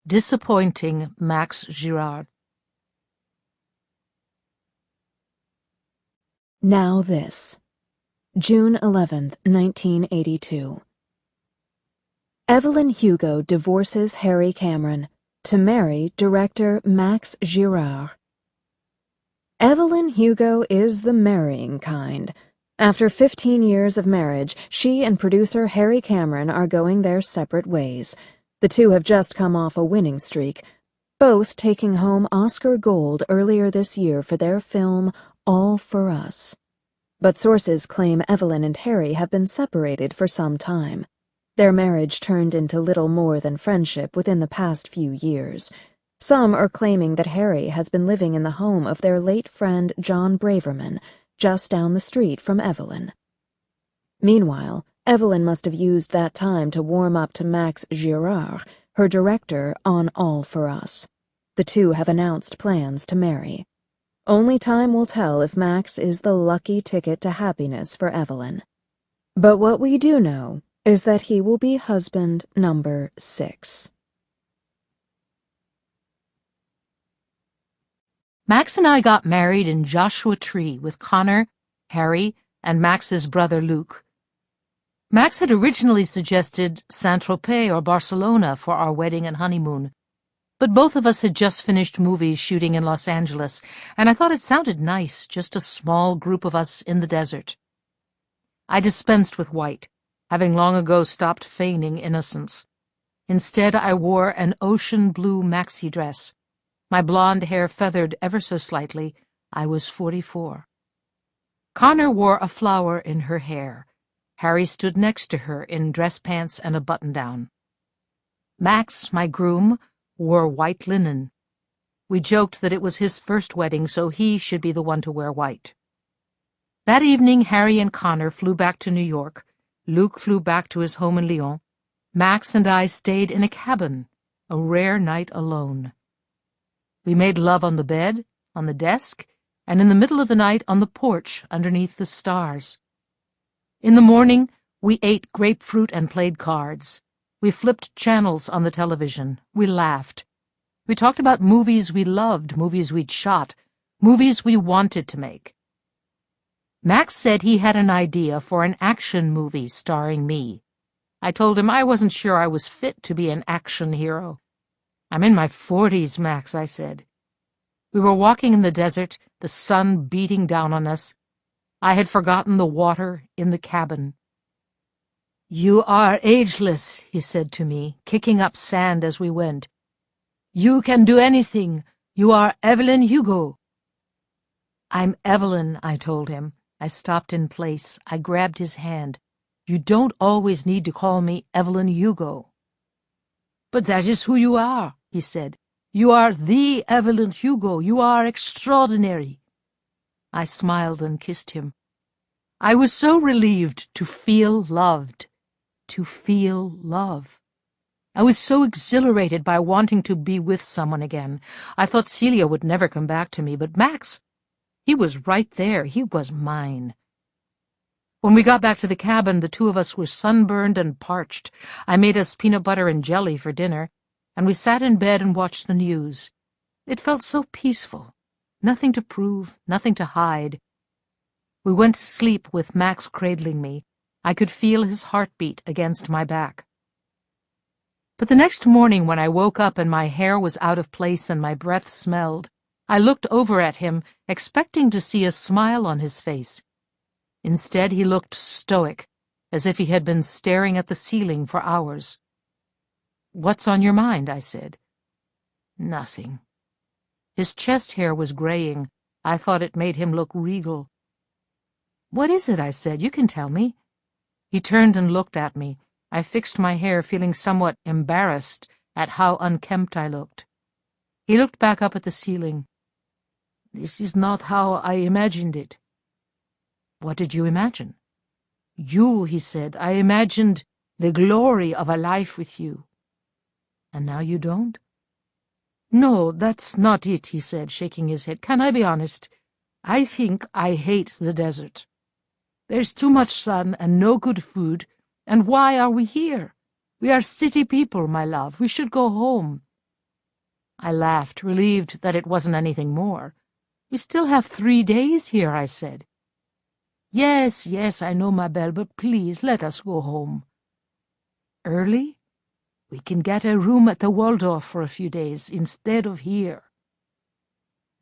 Disappointing Max Girard. Now This. June 11th, 1982. Evelyn Hugo divorces Harry Cameron to marry director Max Girard. Evelyn Hugo is the marrying kind. After 15 years of marriage, she and producer Harry Cameron are going their separate ways. The two have just come off a winning streak, both taking home Oscar Gold earlier this year for their film All for Us. But sources claim Evelyn and Harry have been separated for some time. Their marriage turned into little more than friendship within the past few years. Some are claiming that Harry has been living in the home of their late friend John Braverman, just down the street from Evelyn. Meanwhile, Evelyn must have used that time to warm up to Max Girard, her director on All for Us. The two have announced plans to marry. Only time will tell if Max is the lucky ticket to happiness for Evelyn. But what we do know is that he will be husband number 6. Max and I got married in Joshua Tree with Connor, Harry, and Max's brother Luke. Max had originally suggested Saint-Tropez or Barcelona for our wedding and honeymoon, but both of us had just finished movie shooting in Los Angeles, and I thought it sounded nice, just a small group of us in the desert. I dispensed with white, having long ago stopped feigning innocence. Instead, I wore an ocean blue maxi dress, my blonde hair feathered ever so slightly. I was 44. Connor wore a flower in her hair. Harry stood next to her in dress pants and a button-down. Max, my groom, wore white linen. We joked that it was his first wedding, so he should be the one to wear white. That evening, Harry and Connor flew back to New York. Luke flew back to his home in Lyon. Max and I stayed in a cabin, a rare night alone. We made love on the bed, on the desk, and in the middle of the night on the porch underneath the stars. In the morning, we ate grapefruit and played cards. We flipped channels on the television. We laughed. We talked about movies we loved, movies we'd shot, movies we wanted to make. Max said he had an idea for an action movie starring me. I told him I wasn't sure I was fit to be an action hero. "I'm in my 40s, Max," I said. We were walking in the desert, the sun beating down on us. I had forgotten the water in the cabin. "You are ageless," he said to me, kicking up sand as we went. "You can do anything. You are Evelyn Hugo." "I'm Evelyn," I told him. I stopped in place. I grabbed his hand. "You don't always need to call me Evelyn Hugo." "But that is who you are," he said. "You are the Evelyn Hugo. You are extraordinary." I smiled and kissed him. I was so relieved to feel loved. To feel love. I was so exhilarated by wanting to be with someone again. I thought Celia would never come back to me, but Max, he was right there. He was mine. When we got back to the cabin, the two of us were sunburned and parched. I made us peanut butter and jelly for dinner, and we sat in bed and watched the news. It felt so peaceful. Nothing to prove, nothing to hide. We went to sleep with Max cradling me. I could feel his heartbeat against my back. But the next morning, when I woke up and my hair was out of place and my breath smelled, I looked over at him, expecting to see a smile on his face. Instead, he looked stoic, as if he had been staring at the ceiling for hours. "What's on your mind?" I said. "Nothing." His chest hair was graying. I thought it made him look regal. "What is it?" I said. "You can tell me." He turned and looked at me. I fixed my hair, feeling somewhat embarrassed at how unkempt I looked. He looked back up at the ceiling. "This is not how I imagined it." "What did you imagine?" "You," he said. "I imagined the glory of a life with you." "And now you don't?" "No, that's not it," he said, shaking his head. "Can I be honest? I think I hate the desert. There's too much sun and no good food, and why are we here? We are city people, my love. We should go home. I laughed, relieved that it wasn't anything more. "We still have 3 days here," I said. "Yes, yes, I know, ma belle, but please let us go home." "Early? We can get a room at the Waldorf for a few days instead of here."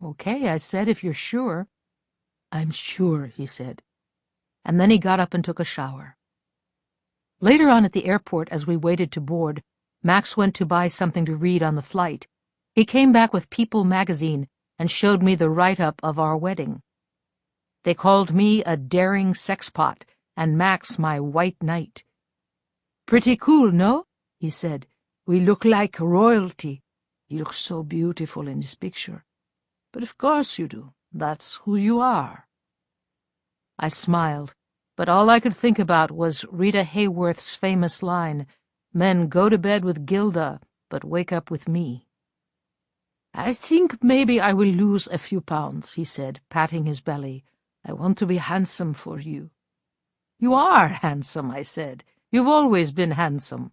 "Okay," I said, "if you're sure." "I'm sure," he said. And then he got up and took a shower. Later on at the airport, as we waited to board, Max went to buy something to read on the flight. He came back with People magazine and showed me the write-up of our wedding. They called me a daring sexpot and Max my white knight. "Pretty cool, no?" he said. "We look like royalty. You look so beautiful in this picture." "But of course you do. That's who you are." I smiled, but all I could think about was Rita Hayworth's famous line, "Men go to bed with Gilda, but wake up with me." "I think maybe I will lose a few pounds," he said, patting his belly. "I want to be handsome for you." "You are handsome," I said. "You've always been handsome."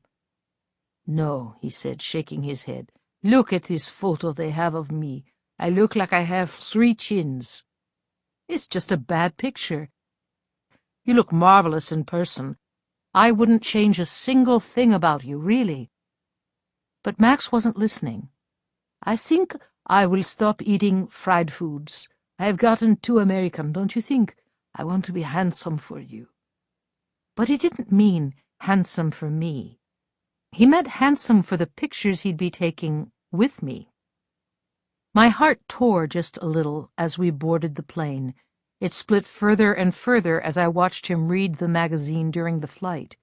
"No," he said, shaking his head. "Look at this photo they have of me. I look like I have 3 chins." "It's just a bad picture. You look marvelous in person. I wouldn't change a single thing about you, really." But Max wasn't listening. "I think I will stop eating fried foods. I have gotten too American, don't you think? I want to be handsome for you." But he didn't mean handsome for me. He meant handsome for the pictures he'd be taking with me. My heart tore just a little as we boarded the plane. It split further and further as I watched him read the magazine during the flight.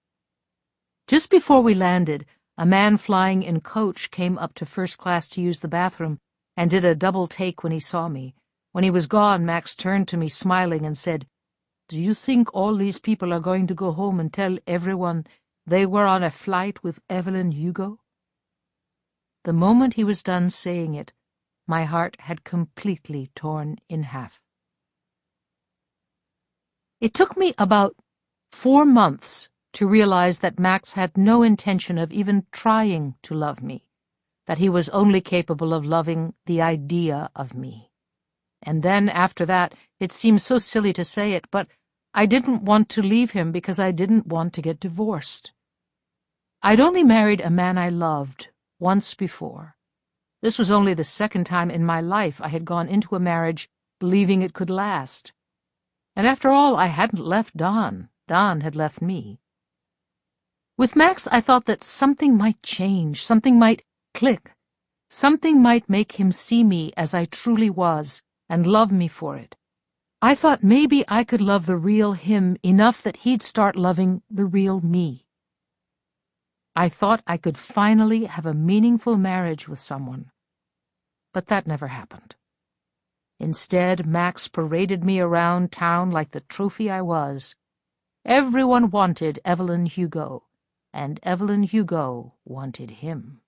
Just before we landed, a man flying in coach came up to first class to use the bathroom and did a double take when he saw me. When he was gone, Max turned to me smiling and said, "Do you think all these people are going to go home and tell everyone they were on a flight with Evelyn Hugo?" The moment he was done saying it, my heart had completely torn in half. It took me about 4 months to realize that Max had no intention of even trying to love me, that he was only capable of loving the idea of me. And then, after that, it seemed so silly to say it, but I didn't want to leave him because I didn't want to get divorced. I'd only married a man I loved once before. This was only the 2nd time in my life I had gone into a marriage believing it could last. And after all, I hadn't left Don. Don had left me. With Max, I thought that something might change, something might click, something might make him see me as I truly was and love me for it. I thought maybe I could love the real him enough that he'd start loving the real me. I thought I could finally have a meaningful marriage with someone. But that never happened. Instead, Max paraded me around town like the trophy I was. Everyone wanted Evelyn Hugo, and Evelyn Hugo wanted him.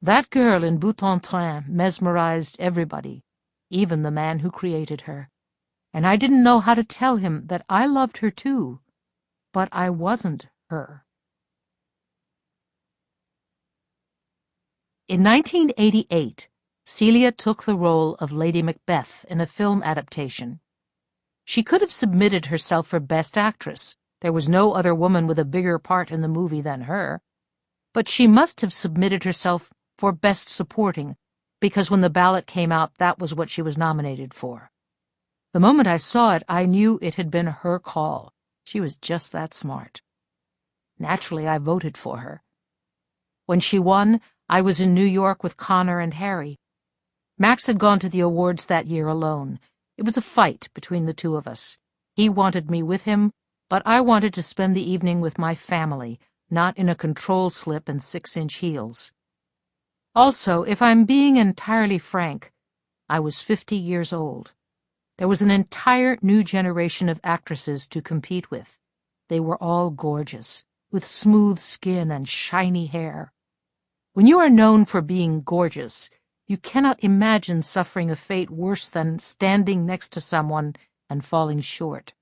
That girl in bout-en-train mesmerized everybody, even the man who created her, and I didn't know how to tell him that I loved her too, but I wasn't her. In 1988, Celia took the role of Lady Macbeth in a film adaptation. She could have submitted herself for Best Actress. There was no other woman with a bigger part in the movie than her. But she must have submitted herself for Best Supporting, because when the ballot came out, that was what she was nominated for. The moment I saw it, I knew it had been her call. She was just that smart. Naturally, I voted for her. When she won, I was in New York with Connor and Harry. Max had gone to the awards that year alone. It was a fight between the two of us. He wanted me with him, but I wanted to spend the evening with my family, not in a control slip and 6-inch heels. Also, if I'm being entirely frank, I was 50 years old. There was an entire new generation of actresses to compete with. They were all gorgeous, with smooth skin and shiny hair. When you are known for being gorgeous, you cannot imagine suffering a fate worse than standing next to someone and falling short.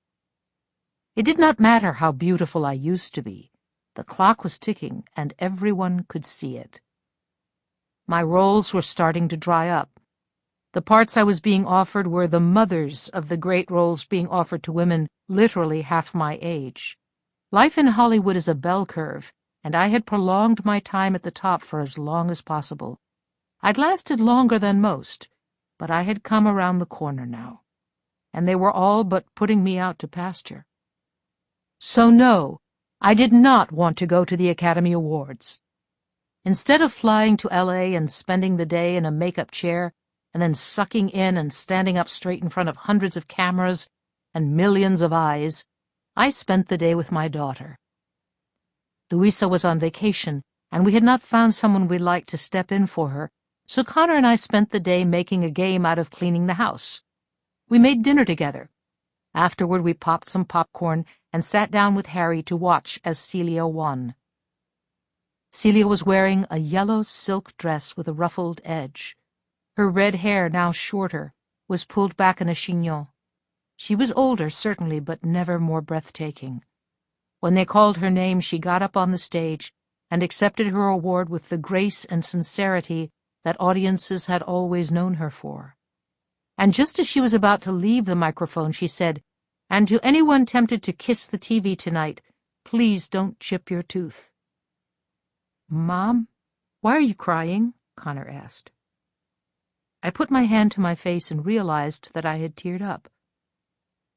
It did not matter how beautiful I used to be. The clock was ticking, and everyone could see it. My roles were starting to dry up. The parts I was being offered were the mothers of the great roles being offered to women literally half my age. Life in Hollywood is a bell curve, and I had prolonged my time at the top for as long as possible. I'd lasted longer than most, but I had come around the corner now, and they were all but putting me out to pasture. So no, I did not want to go to the Academy Awards. Instead of flying to L.A. and spending the day in a makeup chair, and then sucking in and standing up straight in front of hundreds of cameras and millions of eyes, I spent the day with my daughter. Louisa was on vacation, and we had not found someone we liked to step in for her, so Connor and I spent the day making a game out of cleaning the house. We made dinner together. Afterward, we popped some popcorn and sat down with Harry to watch as Celia won. Celia was wearing a yellow silk dress with a ruffled edge. Her red hair, now shorter, was pulled back in a chignon. She was older, certainly, but never more breathtaking. When they called her name, she got up on the stage and accepted her award with the grace and sincerity that audiences had always known her for. And just as she was about to leave the microphone, she said, "And to anyone tempted to kiss the TV tonight, please don't chip your tooth." "Mom, why are you crying?" Connor asked. I put my hand to my face and realized that I had teared up.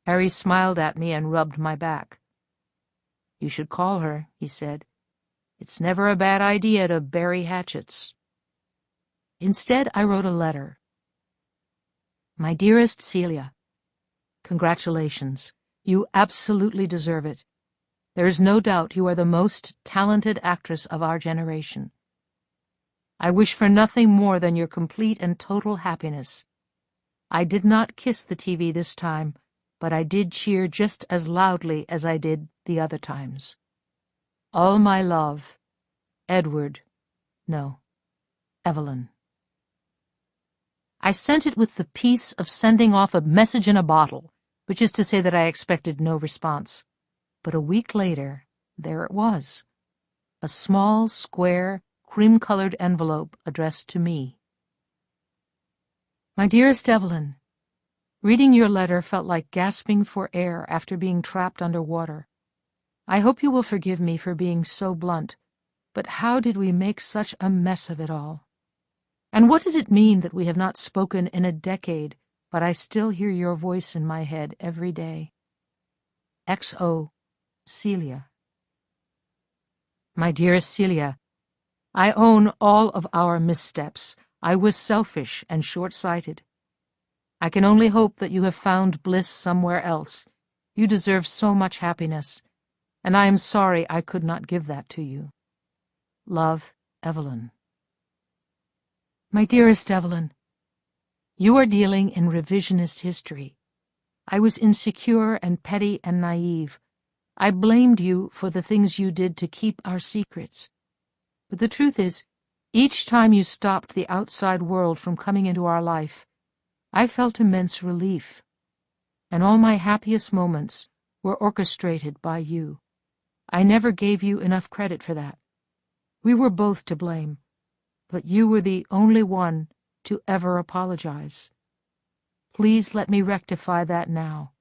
Harry smiled at me and rubbed my back. "You should call her," he said. "It's never a bad idea to bury hatchets." Instead, I wrote a letter. My dearest Celia, congratulations. You absolutely deserve it. There is no doubt you are the most talented actress of our generation. I wish for nothing more than your complete and total happiness. I did not kiss the TV this time, but I did cheer just as loudly as I did the other times. All my love, Evelyn. I sent it with the peace of sending off a message in a bottle, which is to say that I expected no response. But a week later, there it was, a small, square, cream-colored envelope addressed to me. My dearest Evelyn, reading your letter felt like gasping for air after being trapped underwater. I hope you will forgive me for being so blunt, but how did we make such a mess of it all? And what does it mean that we have not spoken in a decade, but I still hear your voice in my head every day? XO, Celia. My dearest Celia, I own all of our missteps. I was selfish and short-sighted. I can only hope that you have found bliss somewhere else. You deserve so much happiness, and I am sorry I could not give that to you. Love, Evelyn. My dearest Evelyn, you are dealing in revisionist history. I was insecure and petty and naive. I blamed you for the things you did to keep our secrets. But the truth is, each time you stopped the outside world from coming into our life, I felt immense relief, and all my happiest moments were orchestrated by you. I never gave you enough credit for that. We were both to blame, but you were the only one to ever apologize. Please let me rectify that now.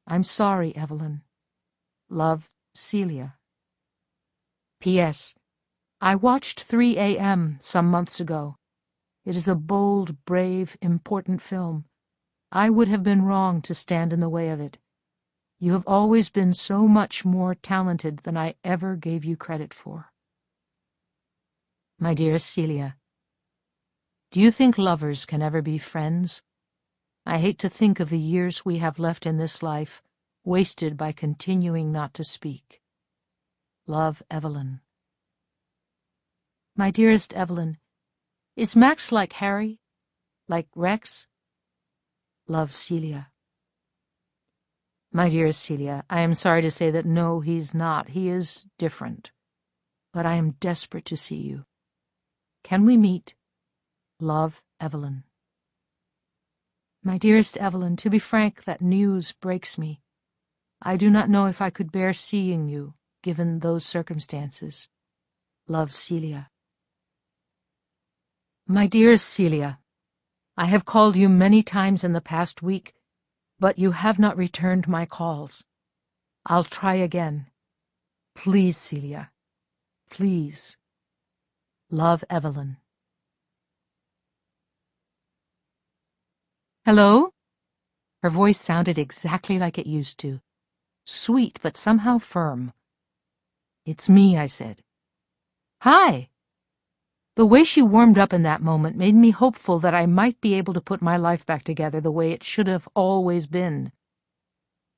I'm sorry, Evelyn. Love, Celia. P.S. I watched 3 a.m. some months ago. It is a bold, brave, important film. I would have been wrong to stand in the way of it. You have always been so much more talented than I ever gave you credit for. My dearest Celia, do you think lovers can ever be friends? I hate to think of the years we have left in this life, wasted by continuing not to speak. Love, Evelyn. My dearest Evelyn, is Max like Harry? Like Rex? Love, Celia. My dearest Celia, I am sorry to say that no, he's not. He is different. But I am desperate to see you. Can we meet? Love, Evelyn. My dearest Evelyn, to be frank, that news breaks me. I do not know if I could bear seeing you, given those circumstances. Love, Celia. My dear Celia, I have called you many times in the past week, but you have not returned my calls. I'll try again. Please, Celia. Please. Love, Evelyn. Hello? Her voice sounded exactly like it used to. Sweet, but somehow firm. It's me, I said. Hi. The way she warmed up in that moment made me hopeful that I might be able to put my life back together the way it should have always been.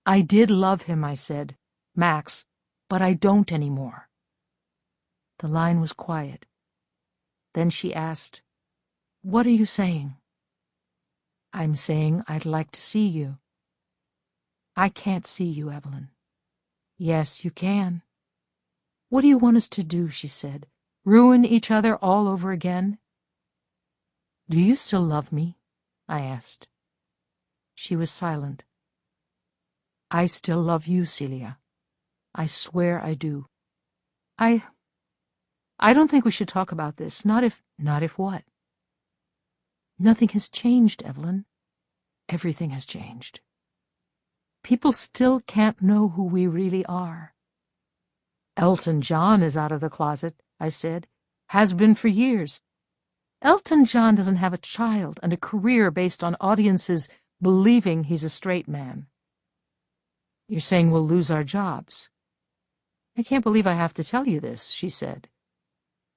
I did love him, I said, Max, but I don't anymore. The line was quiet. Then she asked, What are you saying? I'm saying I'd like to see you. I can't see you, Evelyn. Yes, you can. What do you want us to do, she said. Ruin each other all over again? Do you still love me? I asked. She was silent. I still love you, Celia. I swear I do. I don't think we should talk about this. Not if what? Nothing has changed, Evelyn. Everything has changed. People still can't know who we really are. Elton John is out of the closet, I said. Has been for years. Elton John doesn't have a child and a career based on audiences believing he's a straight man. You're saying we'll lose our jobs. I can't believe I have to tell you this, she said.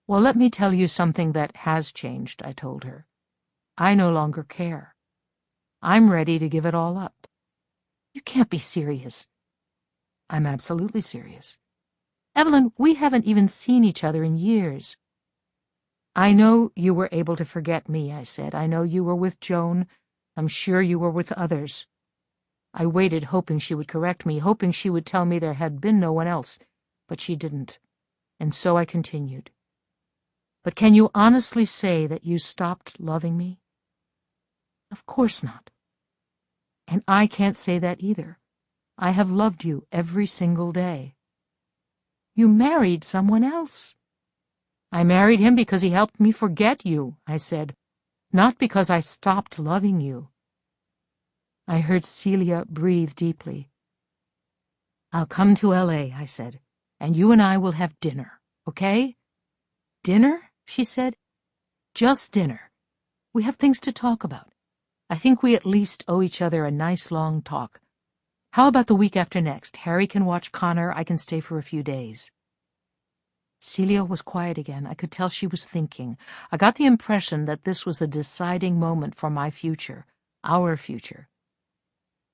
Well, let me tell you something that has changed, I told her. I no longer care. I'm ready to give it all up. You can't be serious. I'm absolutely serious. Evelyn, we haven't even seen each other in years. I know you were able to forget me, I said. I know you were with Joan. I'm sure you were with others. I waited, hoping she would correct me, hoping she would tell me there had been no one else, but she didn't. And so I continued. But can you honestly say that you stopped loving me? Of course not. And I can't say that either. I have loved you every single day. You married someone else. I married him because he helped me forget you, I said, not because I stopped loving you. I heard Celia breathe deeply. I'll come to L.A., I said, and you and I will have dinner, okay? Dinner? She said. Just dinner. We have things to talk about. I think we at least owe each other a nice long talk. How about the week after next? Harry can watch Connor. I can stay for a few days. Celia was quiet again. I could tell she was thinking. I got the impression that this was a deciding moment for my future, our future.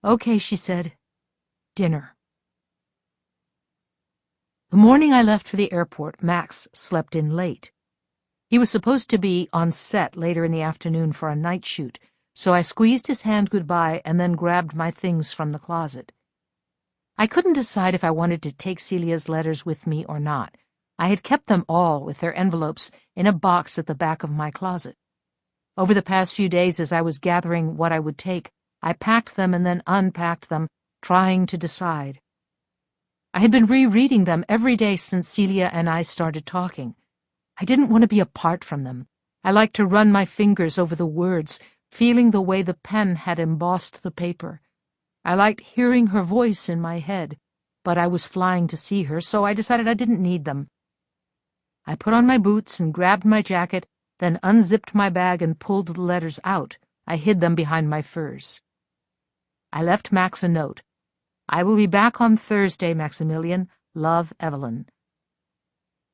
Okay, she said. Dinner. The morning I left for the airport, Max slept in late. He was supposed to be on set later in the afternoon for a night shoot, so I squeezed his hand goodbye and then grabbed my things from the closet. I couldn't decide if I wanted to take Celia's letters with me or not. I had kept them all, with their envelopes, in a box at the back of my closet. Over the past few days, as I was gathering what I would take, I packed them and then unpacked them, trying to decide. I had been rereading them every day since Celia and I started talking. I didn't want to be apart from them. I liked to run my fingers over the words, feeling the way the pen had embossed the paper. I liked hearing her voice in my head, but I was flying to see her, so I decided I didn't need them. I put on my boots and grabbed my jacket, then unzipped my bag and pulled the letters out. I hid them behind my furs. I left Max a note. I will be back on Thursday, Maximilian. Love, Evelyn.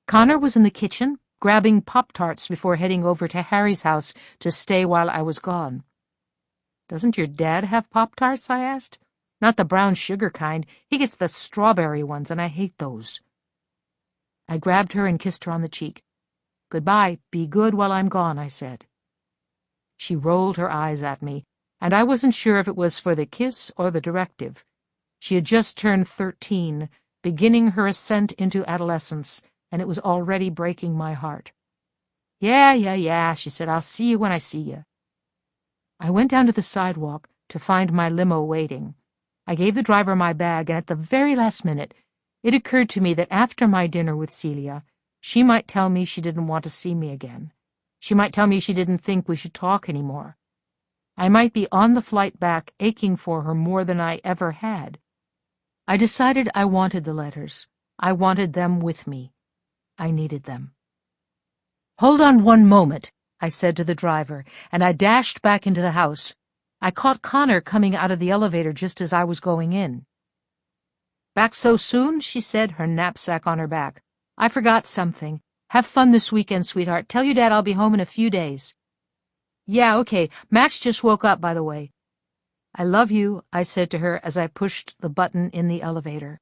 Connor was in the kitchen, grabbing Pop-Tarts before heading over to Harry's house to stay while I was gone. Doesn't your dad have Pop-Tarts? I asked. Not the brown sugar kind. He gets the strawberry ones, and I hate those. I grabbed her and kissed her on the cheek. Goodbye. Be good while I'm gone, I said. She rolled her eyes at me, and I wasn't sure if it was for the kiss or the directive. She had just turned 13, beginning her ascent into adolescence, and it was already breaking my heart. Yeah, she said. I'll see you when I see you. I went down to the sidewalk to find my limo waiting. I gave the driver my bag, and at the very last minute, it occurred to me that after my dinner with Celia, she might tell me she didn't want to see me again. She might tell me she didn't think we should talk anymore. I might be on the flight back aching for her more than I ever had. I decided I wanted the letters. I wanted them with me. I needed them. "Hold on one moment," I said to the driver, and I dashed back into the house. I caught Connor coming out of the elevator just as I was going in. "Back so soon?" she said, her knapsack on her back. "I forgot something. Have fun this weekend, sweetheart. Tell your dad I'll be home in a few days." "Yeah, okay. Max just woke up, by the way." "I love you," I said to her as I pushed the button in the elevator.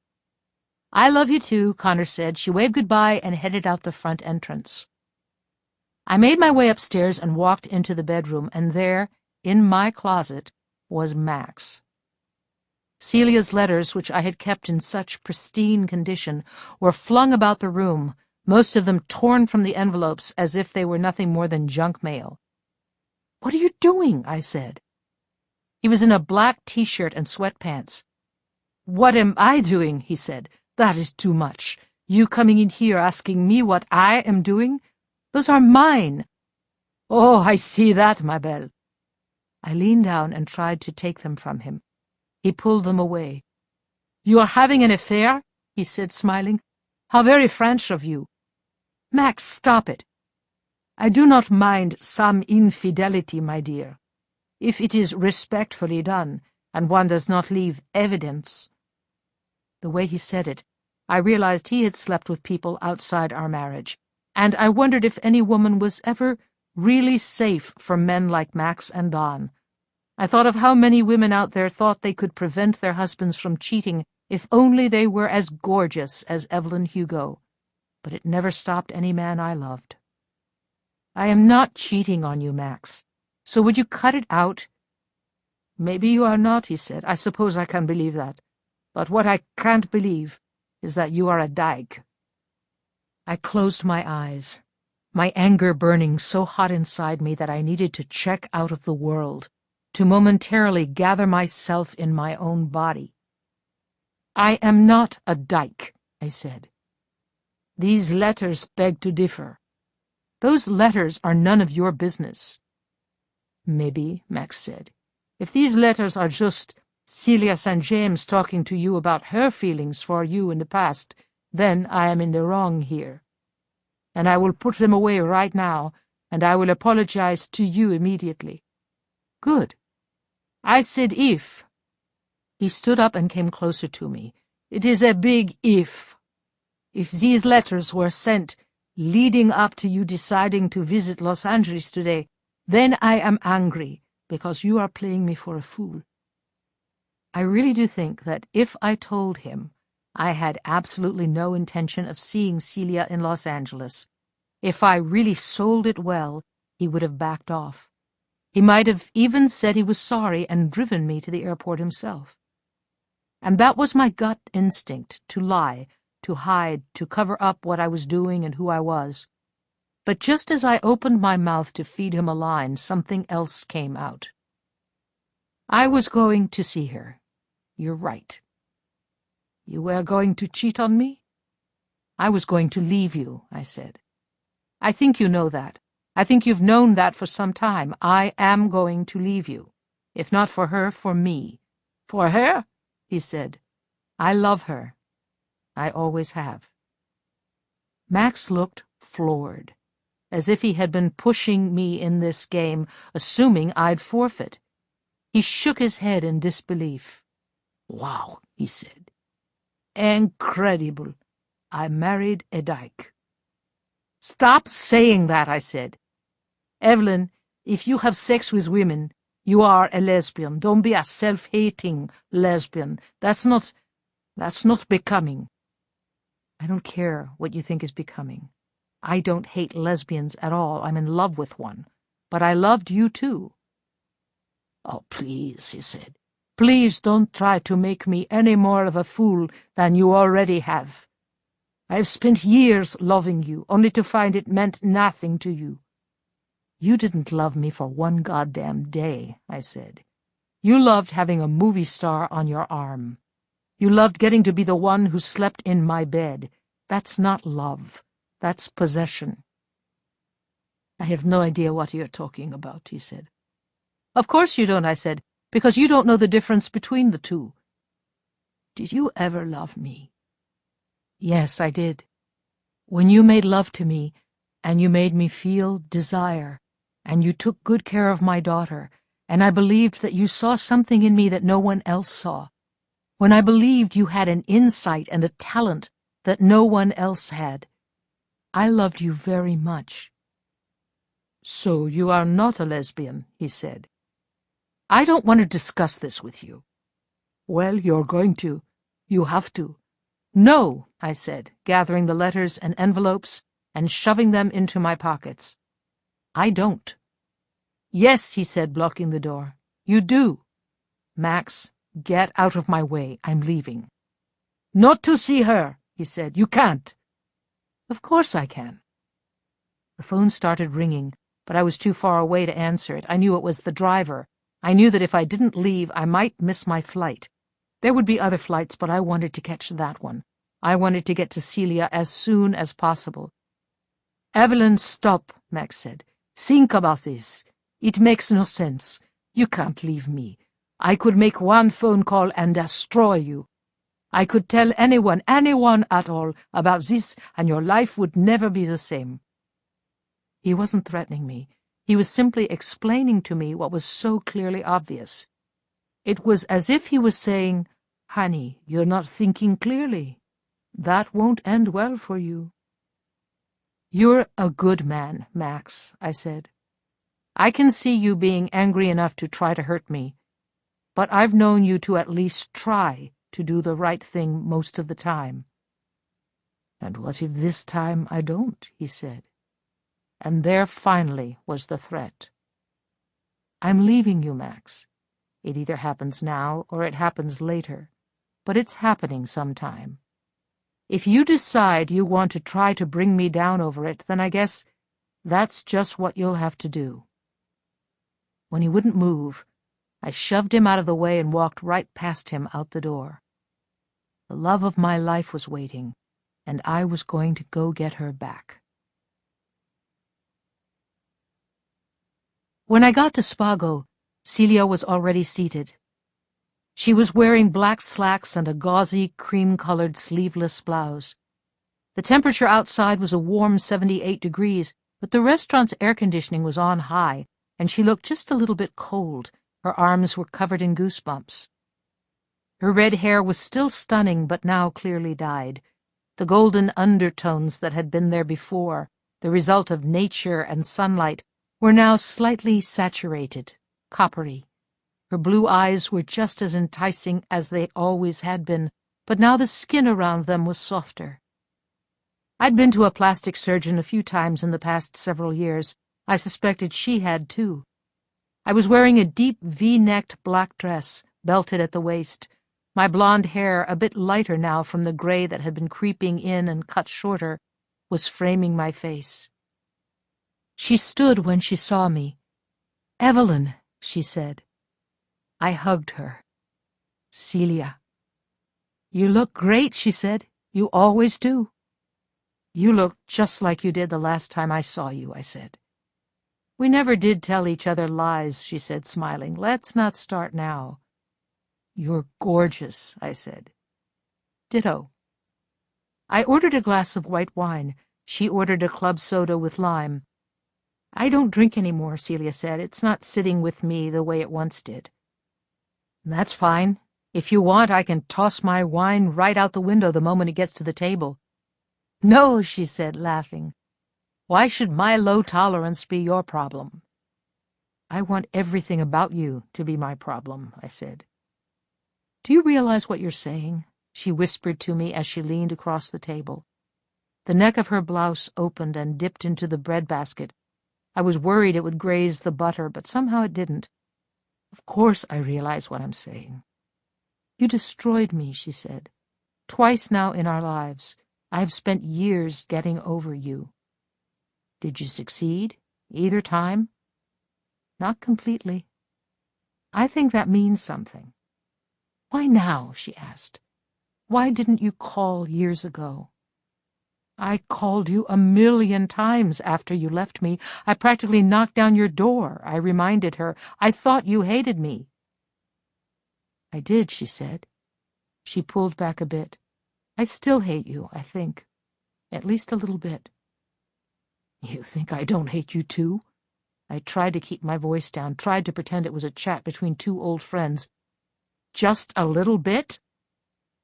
"I love you too," Connor said. She waved goodbye and headed out the front entrance. I made my way upstairs and walked into the bedroom, and there, in my closet, was Max. Celia's letters, which I had kept in such pristine condition, were flung about the room, most of them torn from the envelopes as if they were nothing more than junk mail. "What are you doing?" I said. He was in a black t-shirt and sweatpants. "What am I doing?" he said. "That is too much. You coming in here asking me what I am doing? Those are mine." "Oh, I see that, ma belle." I leaned down and tried to take them from him. He pulled them away. "You are having an affair?" he said, smiling. "How very French of you." "Max, stop it." "I do not mind some infidelity, my dear, if it is respectfully done, and one does not leave evidence." The way he said it, I realized he had slept with people outside our marriage, and I wondered if any woman was ever really safe from men like Max and Don. I thought of how many women out there thought they could prevent their husbands from cheating if only they were as gorgeous as Evelyn Hugo, but it never stopped any man I loved. "I am not cheating on you, Max, so would you cut it out?" "Maybe you are not," he said. "I suppose I can believe that. But what I can't believe is that you are a dyke." I closed my eyes, my anger burning so hot inside me that I needed to check out of the world, to momentarily gather myself in my own body. "I am not a dyke," I said. "These letters beg to differ." "Those letters are none of your business." "Maybe," Max said. "If these letters are just Celia St. James talking to you about her feelings for you in the past, then I am in the wrong here. And I will put them away right now, and I will apologize to you immediately." "Good." "I said if." He stood up and came closer to me. "It is a big if. If these letters were sent leading up to you deciding to visit Los Angeles today, then I am angry, because you are playing me for a fool." I really do think that if I told him I had absolutely no intention of seeing Celia in Los Angeles, if I really sold it well, he would have backed off. He might have even said he was sorry and driven me to the airport himself. And that was my gut instinct, to lie, to hide, to cover up what I was doing and who I was. But just as I opened my mouth to feed him a line, something else came out. "I was going to see her. You're right." "You were going to cheat on me?" "I was going to leave you," I said. "I think you know that. I think you've known that for some time. I am going to leave you. If not for her, for me." "For her?" he said. "I love her. I always have." Max looked floored, as if he had been pushing me in this game, assuming I'd forfeit. He shook his head in disbelief. "Wow," he said. "Incredible. I married a dyke." "Stop saying that," I said. "Evelyn, if you have sex with women, you are a lesbian. Don't be a self-hating lesbian. That's not becoming." "I don't care what you think is becoming. I don't hate lesbians at all. I'm in love with one. But I loved you too." "Oh, please," he said. "Please don't try to make me any more of a fool than you already have. I have spent years loving you, only to find it meant nothing to you." "You didn't love me for one goddamn day," I said. "You loved having a movie star on your arm. You loved getting to be the one who slept in my bed. That's not love. That's possession." I have no idea what you're talking about, he said. Of course you don't, I said, because you don't know the difference between the two. Did you ever love me? Yes, I did. When you made love to me, and you made me feel desire, and you took good care of my daughter, and I believed that you saw something in me that no one else saw. When I believed you had an insight and a talent that no one else had, I loved you very much. So you are not a lesbian, he said. I don't want to discuss this with you. Well, you're going to. You have to. No, I said, gathering the letters and envelopes and shoving them into my pockets. I don't. Yes, he said, blocking the door. You do. Max, get out of my way. I'm leaving. Not to see her, he said. You can't. Of course I can. The phone started ringing, but I was too far away to answer it. I knew it was the driver. I knew that if I didn't leave, I might miss my flight. There would be other flights, but I wanted to catch that one. I wanted to get to Celia as soon as possible. Evelyn, stop, Max said. Think about this. It makes no sense. You can't leave me. I could make one phone call and destroy you. I could tell anyone at all, about this, and your life would never be the same. He wasn't threatening me. He was simply explaining to me what was so clearly obvious. It was as if he was saying, Honey, you're not thinking clearly. That won't end well for you. You're a good man, Max, I said. I can see you being angry enough to try to hurt me, but I've known you to at least try to do the right thing most of the time. And what if this time I don't, he said. And there finally was the threat. I'm leaving you, Max. It either happens now or it happens later, but it's happening sometime. If you decide you want to try to bring me down over it, then I guess that's just what you'll have to do. When he wouldn't move, I shoved him out of the way and walked right past him out the door. The love of my life was waiting, and I was going to go get her back. When I got to Spago, Celia was already seated. She was wearing black slacks and a gauzy, cream-colored sleeveless blouse. The temperature outside was a warm 78 degrees, but the restaurant's air conditioning was on high, and she looked just a little bit cold. Her arms were covered in goosebumps. Her red hair was still stunning, but now clearly dyed. The golden undertones that had been there before, the result of nature and sunlight, were now slightly saturated, coppery. Her blue eyes were just as enticing as they always had been, but now the skin around them was softer. I'd been to a plastic surgeon a few times in the past several years. I suspected she had, too. I was wearing a deep V-necked black dress, belted at the waist. My blonde hair, a bit lighter now from the gray that had been creeping in and cut shorter, was framing my face. She stood when she saw me. Evelyn, she said. I hugged her. Celia. You look great, she said. You always do. You look just like you did the last time I saw you, I said. We never did tell each other lies, she said, smiling. Let's not start now. You're gorgeous, I said. Ditto. I ordered a glass of white wine. She ordered a club soda with lime. I don't drink any more, Celia said. It's not sitting with me the way it once did. That's fine. If you want, I can toss my wine right out the window the moment it gets to the table. No, she said, laughing. Why should my low tolerance be your problem? I want everything about you to be my problem, I said. Do you realize what you're saying? She whispered to me as she leaned across the table. The neck of her blouse opened and dipped into the breadbasket. I was worried it would graze the butter, but somehow it didn't. Of course I realize what I'm saying. You destroyed me, she said. Twice now in our lives, I have spent years getting over you. Did you succeed, either time? Not completely. I think that means something. Why now? She asked. Why didn't you call years ago? I called you 1,000,000 times after you left me. I practically knocked down your door, I reminded her. I thought you hated me. I did, she said. She pulled back a bit. I still hate you, I think. At least a little bit. You think I don't hate you too? I tried to keep my voice down, tried to pretend it was a chat between two old friends. Just a little bit?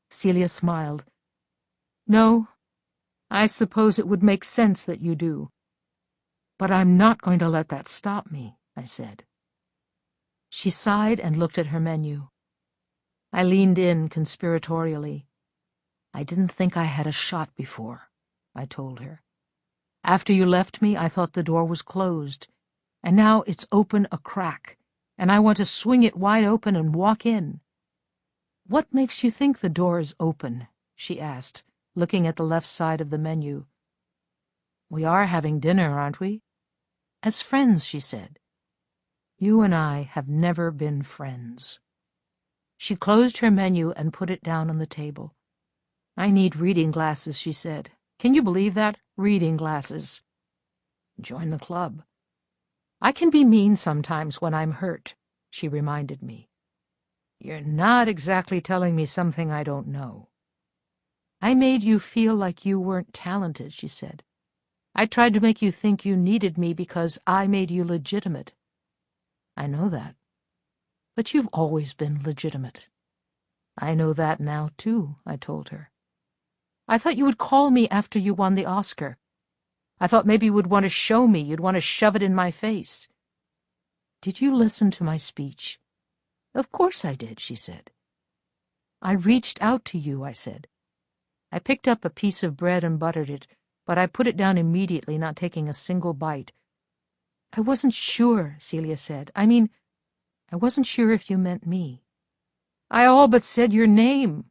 Celia smiled. No, I suppose it would make sense that you do. But I'm not going to let that stop me, I said. She sighed and looked at her menu. I leaned in conspiratorially. I didn't think I had a shot before, I told her. After you left me, I thought the door was closed, and now it's open a crack, and I want to swing it wide open and walk in. What makes you think the door is open? She asked, looking at the left side of the menu. We are having dinner, aren't we? As friends, she said. You and I have never been friends. She closed her menu and put it down on the table. I need reading glasses, she said. Can you believe that? Reading glasses. Join the club. I can be mean sometimes when I'm hurt, she reminded me. You're not exactly telling me something I don't know. I made you feel like you weren't talented, she said. I tried to make you think you needed me because I made you legitimate. I know that. But you've always been legitimate. I know that now, too, I told her. I thought you would call me after you won the Oscar. I thought maybe you would want to show me, you'd want to shove it in my face. Did you listen to my speech? Of course I did, she said. I reached out to you, I said. I picked up a piece of bread and buttered it, but I put it down immediately, not taking a single bite. I wasn't sure, Celia said. I wasn't sure if you meant me. I all but said your name.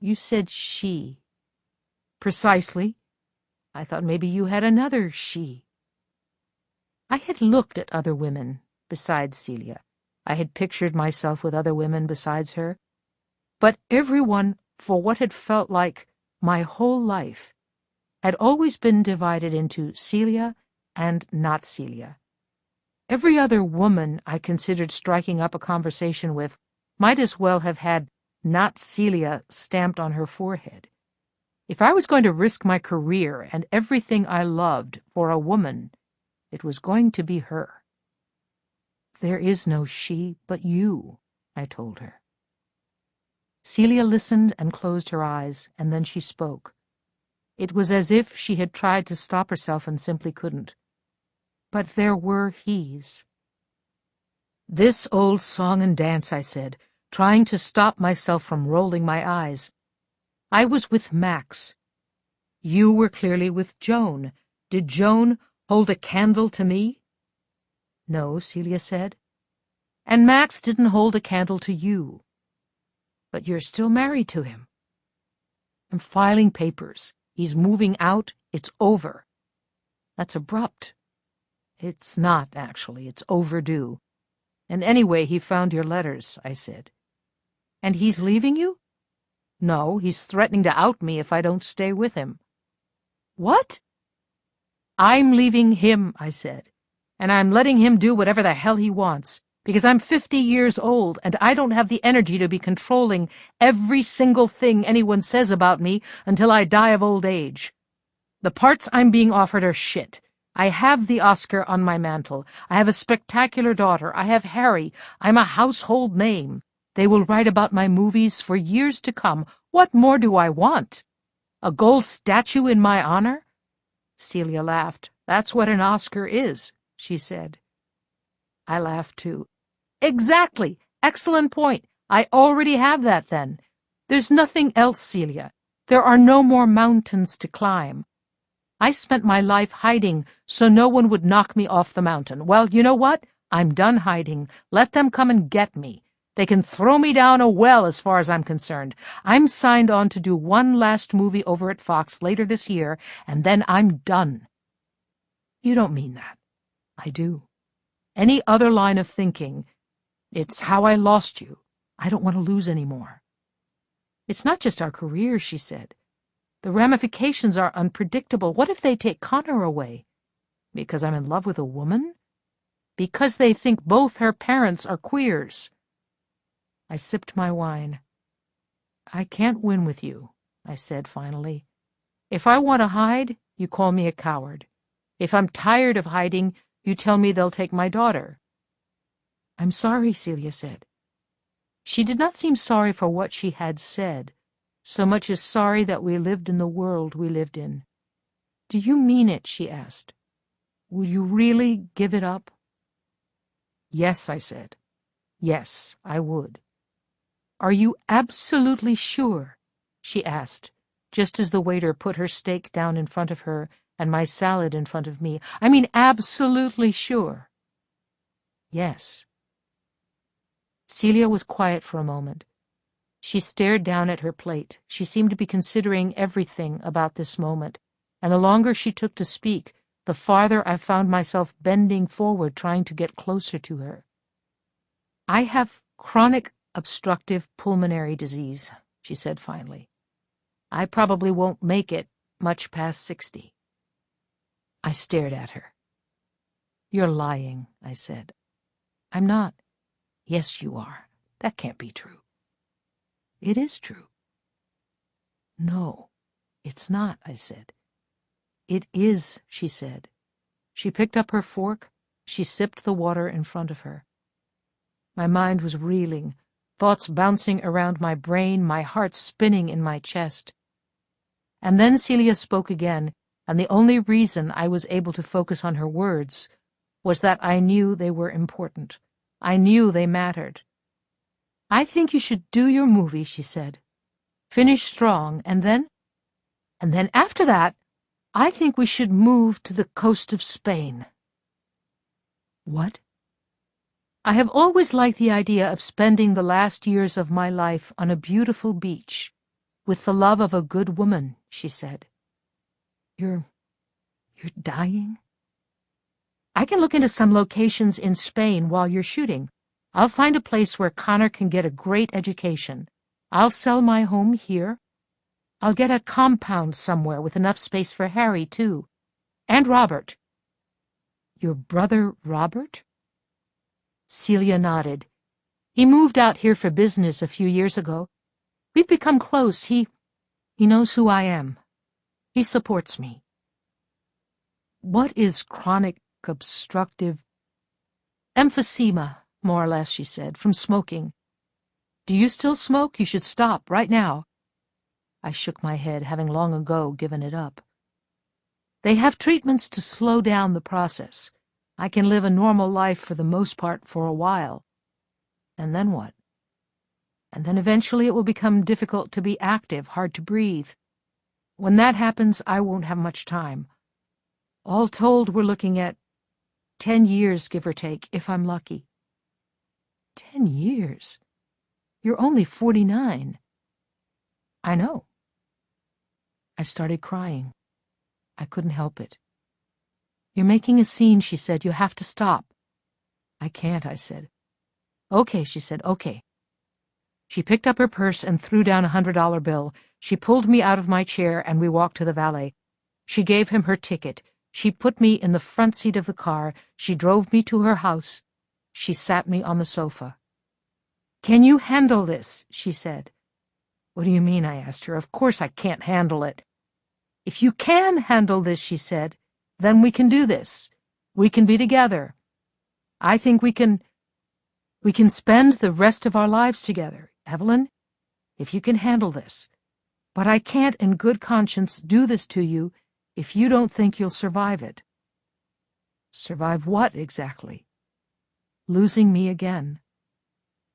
You said she. Precisely. I thought maybe you had another she. I had looked at other women besides Celia. I had pictured myself with other women besides her. But everyone, for what had felt like my whole life, had always been divided into Celia and not Celia. Every other woman I considered striking up a conversation with might as well have had not Celia stamped on her forehead. If I was going to risk my career and everything I loved for a woman, it was going to be her. There is no she but you, I told her. Celia listened and closed her eyes, and then she spoke. It was as if she had tried to stop herself and simply couldn't. But there were he's. This old song and dance, I said, trying to stop myself from rolling my eyes. I was with Max. You were clearly with Joan. Did Joan hold a candle to me? No, Celia said. And Max didn't hold a candle to you. But you're still married to him. I'm filing papers. He's moving out. It's over. That's abrupt. It's not, actually. It's overdue. And anyway, he found your letters, I said. And he's leaving you? No, he's threatening to out me if I don't stay with him. What? I'm leaving him, I said, and I'm letting him do whatever the hell he wants, because I'm 50 years old, and I don't have the energy to be controlling every single thing anyone says about me until I die of old age. The parts I'm being offered are shit. I have the Oscar on my mantle. I have a spectacular daughter. I have Harry. I'm a household name. They will write about my movies for years to come. What more do I want? A gold statue in my honor? Celia laughed. That's what an Oscar is, she said. I laughed too. Exactly. Excellent point. I already have that then. There's nothing else, Celia. There are no more mountains to climb. I spent my life hiding so no one would knock me off the mountain. Well, you know what? I'm done hiding. Let them come and get me. They can throw me down a well as far as I'm concerned. I'm signed on to do one last movie over at Fox later this year, and then I'm done. You don't mean that. I do. Any other line of thinking, it's how I lost you. I don't want to lose any more. It's not just our careers, she said. The ramifications are unpredictable. What if they take Connor away? Because I'm in love with a woman? Because they think both her parents are queers. I sipped my wine. I can't win with you, I said finally. If I want to hide, you call me a coward. If I'm tired of hiding, you tell me they'll take my daughter. I'm sorry, Celia said. She did not seem sorry for what she had said, so much as sorry that we lived in the world we lived in. Do you mean it? She asked. Will you really give it up? Yes, I said. Yes, I would. Are you absolutely sure? She asked, just as the waiter put her steak down in front of her and my salad in front of me. I mean, absolutely sure. Yes. Celia was quiet for a moment. She stared down at her plate. She seemed to be considering everything about this moment, and the longer she took to speak, the farther I found myself bending forward, trying to get closer to her. I have chronic obstructive pulmonary disease, she said finally. I probably won't make it much past 60. I stared at her. You're lying, I said. I'm not. Yes, you are. That can't be true. It is true. No, it's not, I said. It is, she said. She picked up her fork. She sipped the water in front of her. My mind was reeling, thoughts bouncing around my brain, my heart spinning in my chest. And then Celia spoke again, and the only reason I was able to focus on her words was that I knew they were important. I knew they mattered. I think you should do your movie, she said. Finish strong, and then after that, I think we should move to the coast of Spain. What? I have always liked the idea of spending the last years of my life on a beautiful beach, with the love of a good woman, she said. You're dying? I can look into some locations in Spain while you're shooting. I'll find a place where Connor can get a great education. I'll sell my home here. I'll get a compound somewhere with enough space for Harry, too. And Robert. Your brother Robert? Celia nodded. He moved out here for business a few years ago. We've become close. He knows who I am. He supports me. What is chronic obstructive? Emphysema, more or less, she said, from smoking. Do you still smoke? You should stop right now. I shook my head, having long ago given it up. They have treatments to slow down the process. I can live a normal life for the most part for a while. And then what? And then eventually it will become difficult to be active, hard to breathe. When that happens, I won't have much time. All told, we're looking at 10 years, give or take, if I'm lucky. 10 years? You're only 49. I know. I started crying. I couldn't help it. You're making a scene, she said. You have to stop. I can't, I said. Okay, she said, okay. She picked up her purse and threw down $100 bill. She pulled me out of my chair and we walked to the valet. She gave him her ticket. She put me in the front seat of the car. She drove me to her house. She sat me on the sofa. Can you handle this? She said. What do you mean? I asked her. Of course I can't handle it. If you can handle this, she said, then we can do this. We can be together. I think we can spend the rest of our lives together, Evelyn, if you can handle this. But I can't in good conscience do this to you if you don't think you'll survive it. Survive what exactly? Losing me again.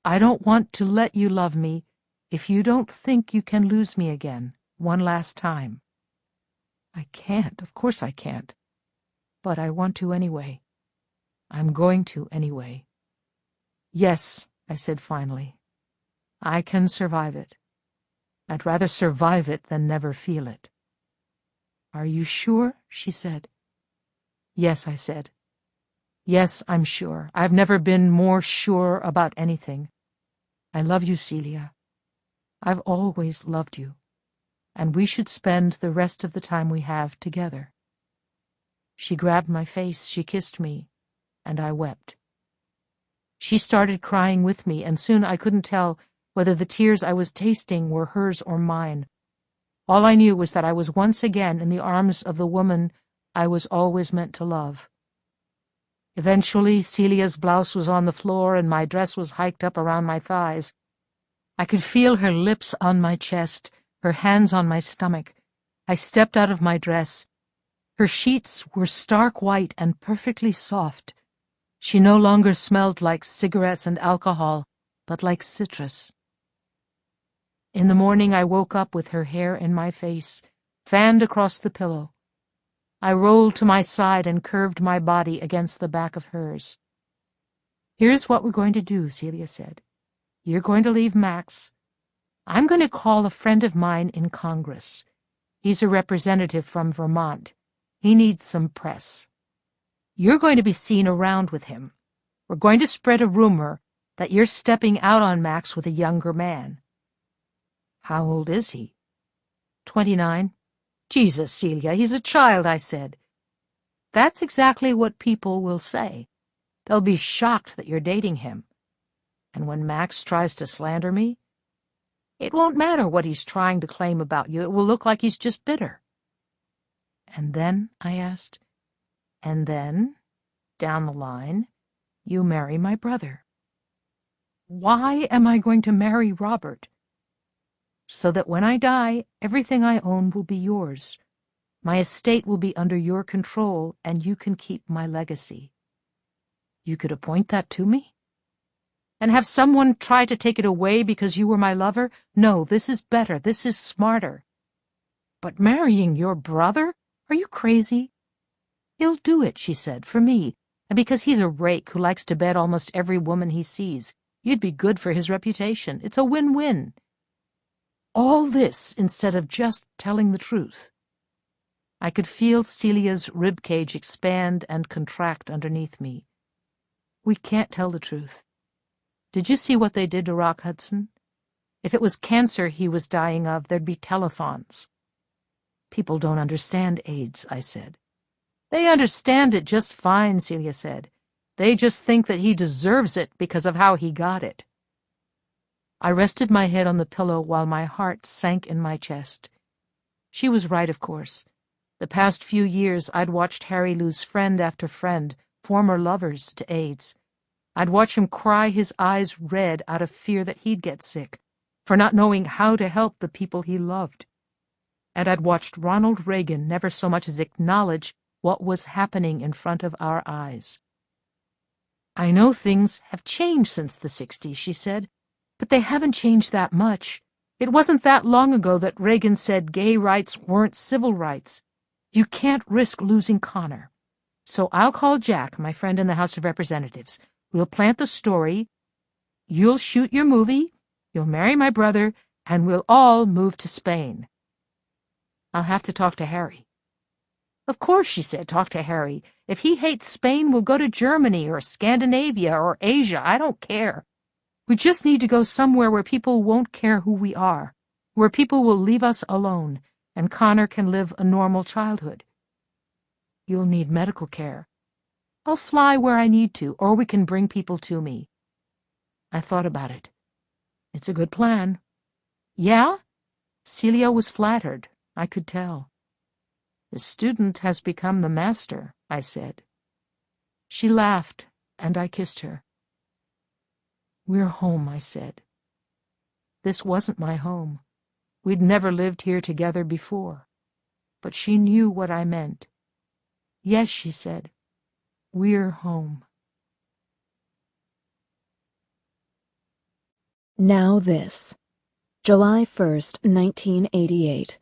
I don't want to let you love me if you don't think you can lose me again, one last time. I can't, of course I can't. But I want to anyway. I'm going to anyway. Yes, I said finally. I can survive it. I'd rather survive it than never feel it. Are you sure? She said. Yes, I said. Yes, I'm sure. I've never been more sure about anything. I love you, Celia. I've always loved you. and we should spend the rest of the time we have together. She grabbed my face, she kissed me, and I wept. She started crying with me, and soon I couldn't tell whether the tears I was tasting were hers or mine. All I knew was that I was once again in the arms of the woman I was always meant to love. Eventually, Celia's blouse was on the floor and my dress was hiked up around my thighs. I could feel her lips on my chest, her hands on my stomach. I stepped out of my dress. Her sheets were stark white and perfectly soft. She no longer smelled like cigarettes and alcohol, but like citrus. In the morning I woke up with her hair in my face, fanned across the pillow. I rolled to my side and curved my body against the back of hers. "Here's what we're going to do," Celia said. "You're going to leave Max. I'm going to call a friend of mine in Congress. He's a representative from Vermont. He needs some press. You're going to be seen around with him. We're going to spread a rumor that you're stepping out on Max with a younger man." "How old is he?" 29. "Jesus, Celia, he's a child," I said. "That's exactly what people will say. They'll be shocked that you're dating him. And when Max tries to slander me, it won't matter what he's trying to claim about you. It will look like he's just bitter." "And then?" I asked. "And then, down the line, you marry my brother." "Why am I going to marry Robert?" "So that when I die, everything I own will be yours. My estate will be under your control, and you can keep my legacy." "You could appoint that to me?" "And have someone try to take it away because you were my lover? No, this is better. This is smarter." "But marrying your brother? Are you crazy?" "He'll do it," she said, "for me, and because he's a rake who likes to bed almost every woman he sees. You'd be good for his reputation. It's a win-win. All this instead of just telling the truth." I could feel Celia's ribcage expand and contract underneath me. "We can't tell the truth. Did you see what they did to Rock Hudson? If it was cancer he was dying of, there'd be telethons." "People don't understand AIDS," I said. "They understand it just fine," Celia said. "They just think that he deserves it because of how he got it." I rested my head on the pillow while my heart sank in my chest. She was right, of course. The past few years I'd watched Harry lose friend after friend, former lovers, to AIDS. I'd watch him cry his eyes red out of fear that he'd get sick, for not knowing how to help the people he loved. And I'd watched Ronald Reagan never so much as acknowledge what was happening in front of our eyes. "I know things have changed since the 60s, she said, "but they haven't changed that much. It wasn't that long ago that Reagan said gay rights weren't civil rights. You can't risk losing Connor. So I'll call Jack, my friend in the House of Representatives. We'll plant the story. You'll shoot your movie, you'll marry my brother, and we'll all move to Spain." "I'll have to talk to Harry." "Of course," she said, "talk to Harry. If he hates Spain, we'll go to Germany or Scandinavia or Asia. I don't care. We just need to go somewhere where people won't care who we are, where people will leave us alone, and Connor can live a normal childhood." "You'll need medical care." "I'll fly where I need to, or we can bring people to me." I thought about it. "It's a good plan." "Yeah?" Celia was flattered. I could tell. "The student has become the master," I said. She laughed, and I kissed her. "We're home," I said. This wasn't my home. We'd never lived here together before. But she knew what I meant. "Yes," she said, "we're home." Now this. July 1st, 1988.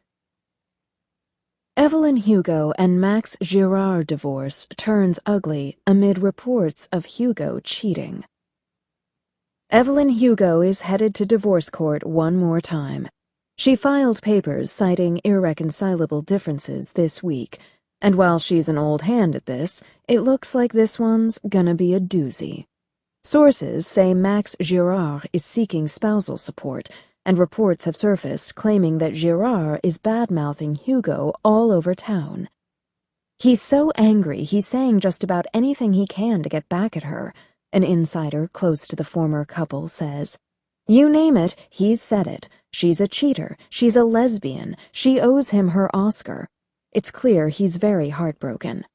Evelyn Hugo and Max Girard divorce turns ugly amid reports of Hugo cheating. Evelyn Hugo is headed to divorce court one more time. She filed papers citing irreconcilable differences this week, and while she's an old hand at this, it looks like this one's gonna be a doozy. Sources say Max Girard is seeking spousal support, and reports have surfaced claiming that Girard is bad-mouthing Hugo all over town. He's so angry he's saying just about anything he can to get back at her, an insider close to the former couple says. You name it, he's said it. She's a cheater, she's a lesbian, she owes him her Oscar. It's clear he's very heartbroken.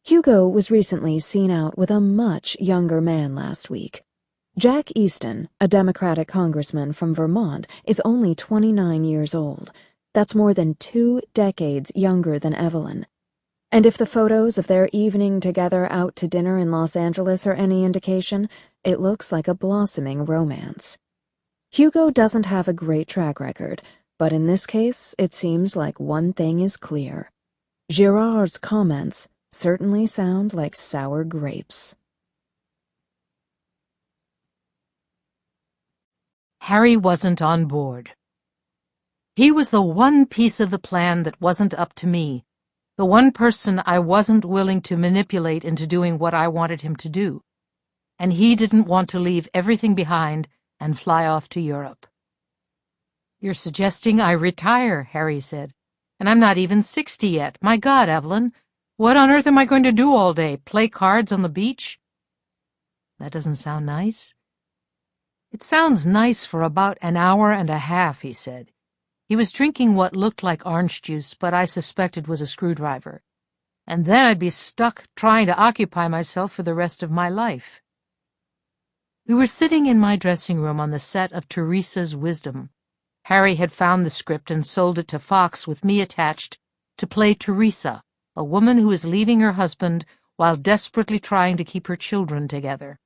Hugo was recently seen out with a much younger man last week. Jack Easton, a Democratic congressman from Vermont, is only 29 years old. That's more than 2 decades younger than Evelyn. And if the photos of their evening together out to dinner in Los Angeles are any indication, it looks like a blossoming romance. Hugo doesn't have a great track record, but in this case, it seems like one thing is clear. Girard's comments certainly sound like sour grapes. Harry wasn't on board. He was the one piece of the plan that wasn't up to me, the one person I wasn't willing to manipulate into doing what I wanted him to do. And he didn't want to leave everything behind and fly off to Europe. You're suggesting I retire, Harry said. And I'm not even 60 yet. My God, Evelyn, what on earth am I going to do all day? Play cards on the beach? That doesn't sound nice. It sounds nice for about an hour and a half, he said. He was drinking what looked like orange juice, but I suspected was a screwdriver. And then I'd be stuck trying to occupy myself for the rest of my life. We were sitting in my dressing room on the set of Teresa's Wisdom. Harry had found the script and sold it to Fox with me attached to play Teresa, a woman who is leaving her husband while desperately trying to keep her children together.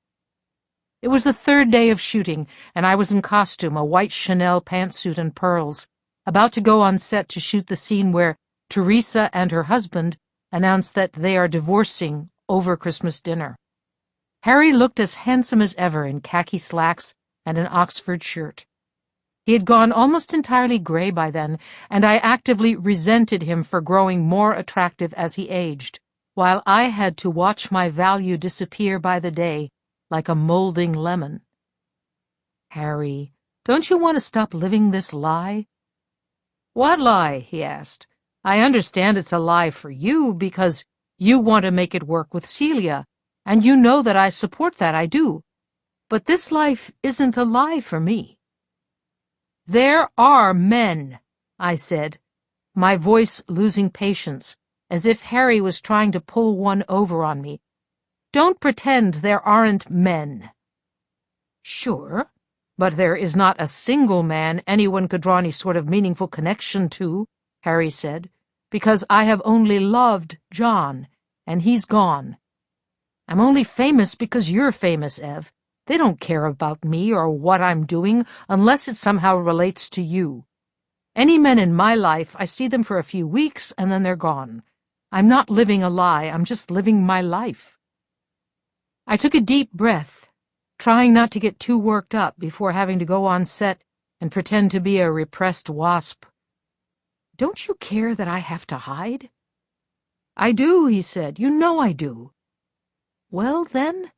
It was the 3rd day of shooting, and I was in costume, a white Chanel pantsuit and pearls, about to go on set to shoot the scene where Teresa and her husband announce that they are divorcing over Christmas dinner. Harry looked as handsome as ever in khaki slacks and an Oxford shirt. He had gone almost entirely gray by then, and I actively resented him for growing more attractive as he aged, while I had to watch my value disappear by the day like a molding lemon. Harry, don't you want to stop living this lie? What lie? He asked. I understand it's a lie for you because you want to make it work with Celia, and you know that I support that, I do. But this life isn't a lie for me. There are men, I said, my voice losing patience, as if Harry was trying to pull one over on me. Don't pretend there aren't men. Sure, but there is not a single man anyone could draw any sort of meaningful connection to, Harry said, because I have only loved John, and he's gone. I'm only famous because you're famous, Ev. They don't care about me or what I'm doing unless it somehow relates to you. Any men in my life, I see them for a few weeks and then they're gone. I'm not living a lie, I'm just living my life. I took a deep breath, trying not to get too worked up before having to go on set and pretend to be a repressed wasp. Don't you care that I have to hide? I do, he said. You know I do. Well, then,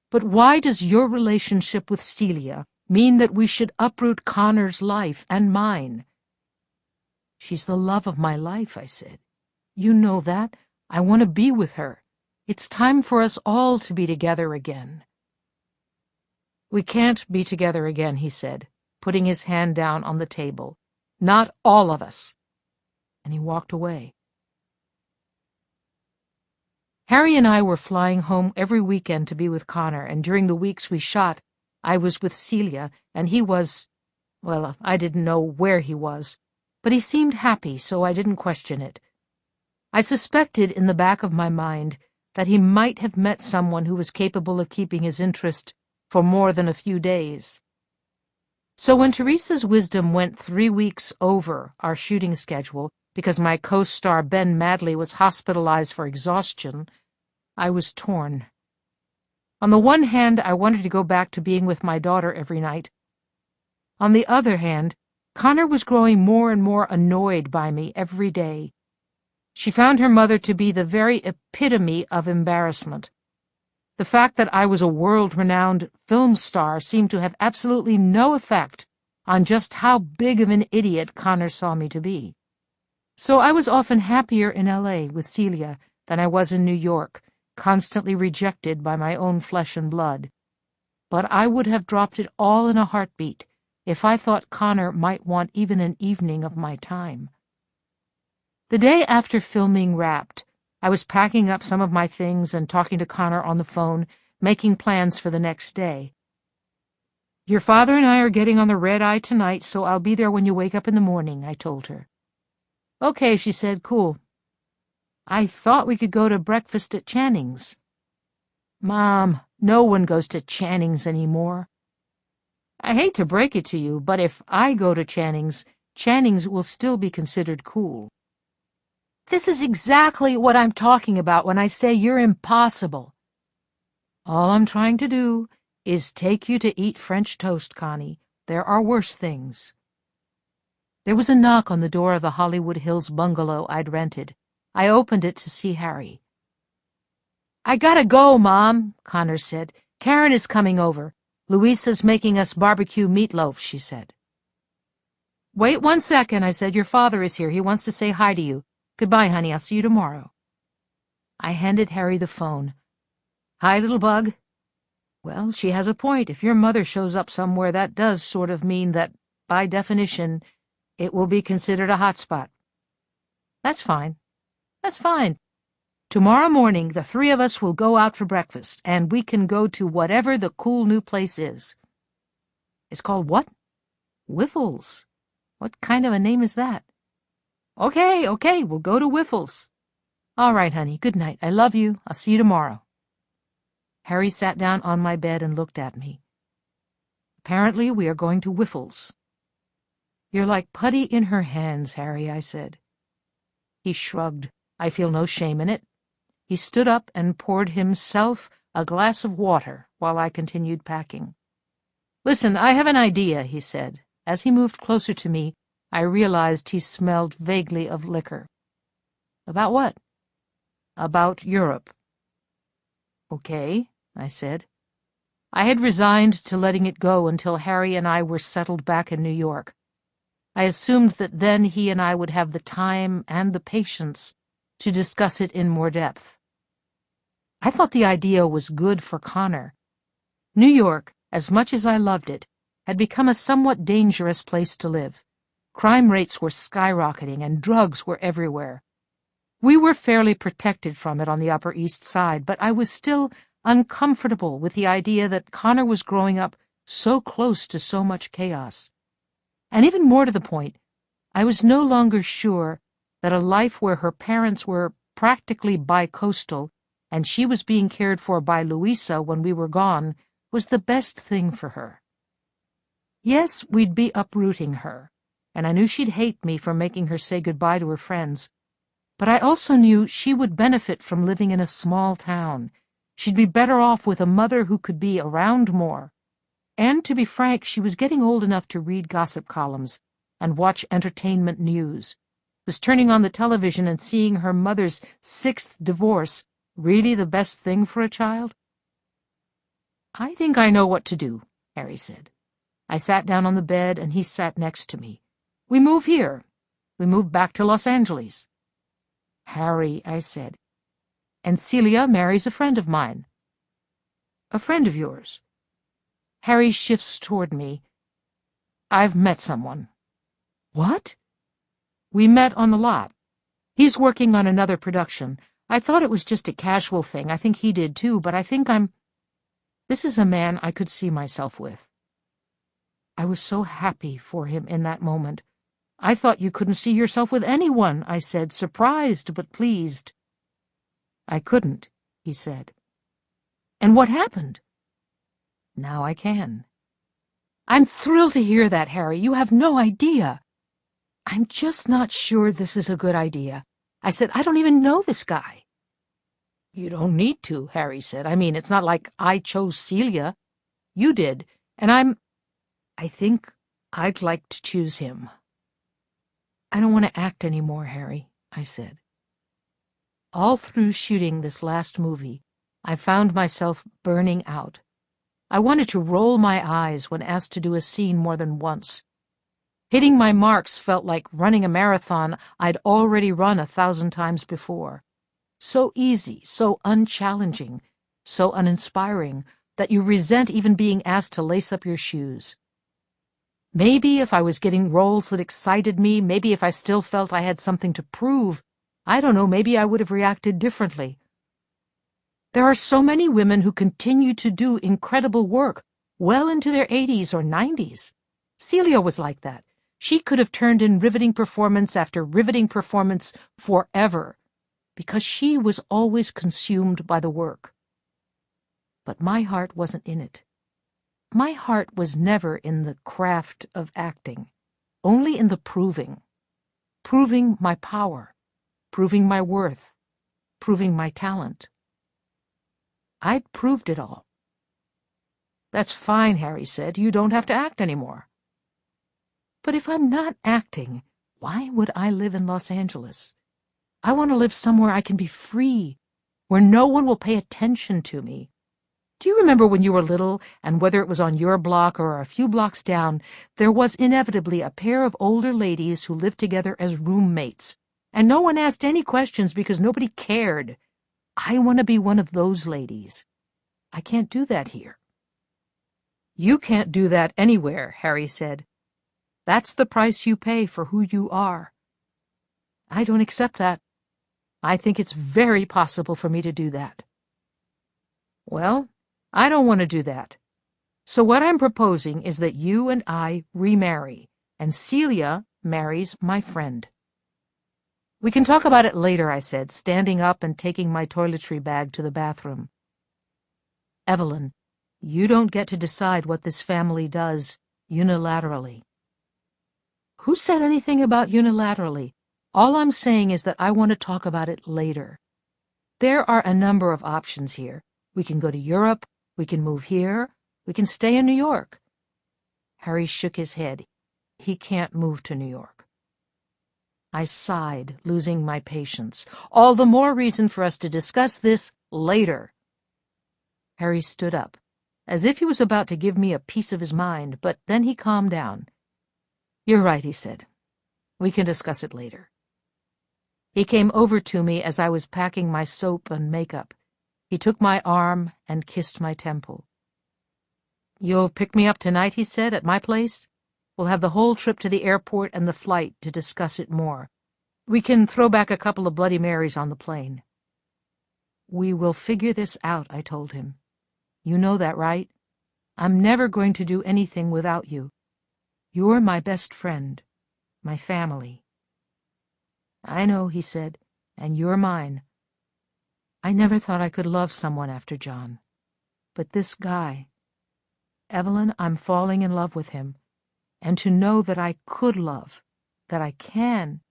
but why does your relationship with Celia mean that we should uproot Connor's life and mine? She's the love of my life, I said. You know that. I want to be with her. It's time for us all to be together again. We can't be together again, he said, putting his hand down on the table. Not all of us. And he walked away. Harry and I were flying home every weekend to be with Connor, and during the weeks we shot, I was with Celia, and he was, well, I didn't know where he was, but he seemed happy, so I didn't question it. I suspected in the back of my mind that he might have met someone who was capable of keeping his interest for more than a few days. So when Teresa's Wisdom went 3 weeks over our shooting schedule because my co-star Ben Madley was hospitalized for exhaustion, I was torn. On the one hand, I wanted to go back to being with my daughter every night. On the other hand, Connor was growing more and more annoyed by me every day. She found her mother to be the very epitome of embarrassment. The fact that I was a world-renowned film star seemed to have absolutely no effect on just how big of an idiot Connor saw me to be. So I was often happier in L.A. with Celia than I was in New York, constantly rejected by my own flesh and blood. But I would have dropped it all in a heartbeat if I thought Connor might want even an evening of my time. The day after filming wrapped, I was packing up some of my things and talking to Connor on the phone, making plans for the next day. "Your father and I are getting on the red-eye tonight, so I'll be there when you wake up in the morning," I told her. "Okay," she said, "cool. I thought we could go to breakfast at Channing's." "Mom, no one goes to Channing's anymore." "I hate to break it to you, but if I go to Channing's, Channing's will still be considered cool." "This is exactly what I'm talking about when I say you're impossible." "All I'm trying to do is take you to eat French toast, Connie. There are worse things." There was a knock on the door of the Hollywood Hills bungalow I'd rented. I opened it to see Harry. "I gotta go, Mom," Connor said. "Karen is coming over. Louisa's making us barbecue meatloaf," she said. "Wait 1 second," I said. "Your father is here. He wants to say hi to you. Goodbye, honey. I'll see you tomorrow." I handed Harry the phone. "Hi, little bug." "Well, she has a point. If your mother shows up somewhere, that does sort of mean that, by definition, it will be considered a hot spot." "That's fine. That's fine. Tomorrow morning, the three of us will go out for breakfast, and we can go to whatever the cool new place is." "It's called what?" "Whiffles." "What kind of a name is that?" Okay, we'll go to Whiffles." "All right, honey. Good night. I love you. I'll see you tomorrow." Harry sat down on my bed and looked at me. "Apparently we are going to Whiffles." "You're like putty in her hands, Harry," I said. He shrugged. "I feel no shame in it." He stood up and poured himself a glass of water while I continued packing. "Listen, I have an idea," he said. As he moved closer to me, I realized he smelled vaguely of liquor. "About what?" "About Europe." "Okay," I said. I had resigned to letting it go until Harry and I were settled back in New York. I assumed that then he and I would have the time and the patience to discuss it in more depth. I thought the idea was good for Connor. New York, as much as I loved it, had become a somewhat dangerous place to live. Crime rates were skyrocketing and drugs were everywhere. We were fairly protected from it on the Upper East Side, but I was still uncomfortable with the idea that Connor was growing up so close to so much chaos. And even more to the point, I was no longer sure that a life where her parents were practically bi-coastal and she was being cared for by Louisa when we were gone was the best thing for her. Yes, we'd be uprooting her, and I knew she'd hate me for making her say goodbye to her friends, but I also knew she would benefit from living in a small town. She'd be better off with a mother who could be around more. And, to be frank, she was getting old enough to read gossip columns and watch entertainment news. Was turning on the television and seeing her mother's 6th divorce really the best thing for a child? "I think I know what to do," Harry said. I sat down on the bed and he sat next to me. "We move here. We move back to Los Angeles." "Harry," I said, "and Celia marries a friend of mine." "A friend of yours?" Harry shifts toward me. "I've met someone." "What?" "We met on the lot. He's working on another production. I thought it was just a casual thing. I think he did too, but I think this is a man I could see myself with." I was so happy for him in that moment. "I thought you couldn't see yourself with anyone," I said, surprised but pleased. "I couldn't," he said. "And what happened?" "Now I can." "I'm thrilled to hear that, Harry. You have no idea." "I'm just not sure this is a good idea." I said, "I don't even know this guy." "You don't need to," Harry said. "I mean, it's not like I chose Celia. You did, and I think I'd like to choose him." "I don't want to act anymore, Harry," I said. All through shooting this last movie, I found myself burning out. I wanted to roll my eyes when asked to do a scene more than once, Hitting my marks felt like running a marathon I'd already run 1,000 times before. So easy, so unchallenging, so uninspiring that you resent even being asked to lace up your shoes. Maybe if I was getting roles that excited me, maybe if I still felt I had something to prove, I don't know, maybe I would have reacted differently. There are so many women who continue to do incredible work well into their 80s or 90s. Celia was like that. She could have turned in riveting performance after riveting performance forever, because she was always consumed by the work. But my heart wasn't in it. My heart was never in the craft of acting, only in the proving my power, proving my worth, proving my talent. I'd proved it all. "That's fine," Harry said. "You don't have to act anymore." "But if I'm not acting, why would I live in Los Angeles? I want to live somewhere I can be free, where no one will pay attention to me. Do you remember when you were little, and whether it was on your block or a few blocks down, there was inevitably a pair of older ladies who lived together as roommates, and no one asked any questions because nobody cared? I want to be one of those ladies. I can't do that here." "You can't do that anywhere," Harry said. "That's the price you pay for who you are." "I don't accept that. I think it's very possible for me to do that." "Well, I don't want to do that. So what I'm proposing is that you and I remarry, and Celia marries my friend." "We can talk about it later," I said, standing up and taking my toiletry bag to the bathroom. "Evelyn, you don't get to decide what this family does unilaterally." "Who said anything about unilaterally? All I'm saying is that I want to talk about it later. There are a number of options here. We can go to Europe, we can move here, we can stay in New York." Harry shook his head. "He can't move to New York." I sighed, losing my patience. All the more reason for us to discuss this later. Harry stood up, as if he was about to give me a piece of his mind, but then he calmed down. "You're right," he said. "We can discuss it later." He came over to me as I was packing my soap and makeup. He took my arm and kissed my temple. "You'll pick me up tonight," he said, "at my place? We'll have the whole trip to the airport and the flight to discuss it more. We can throw back a couple of Bloody Marys on the plane." "We will figure this out," I told him. "You know that, right? I'm never going to do anything without you. You're my best friend, my family." "I know," he said, "and you're mine. I never thought I could love someone after John. But this guy, Evelyn, I'm falling in love with him. And to know that I could love, that I can—"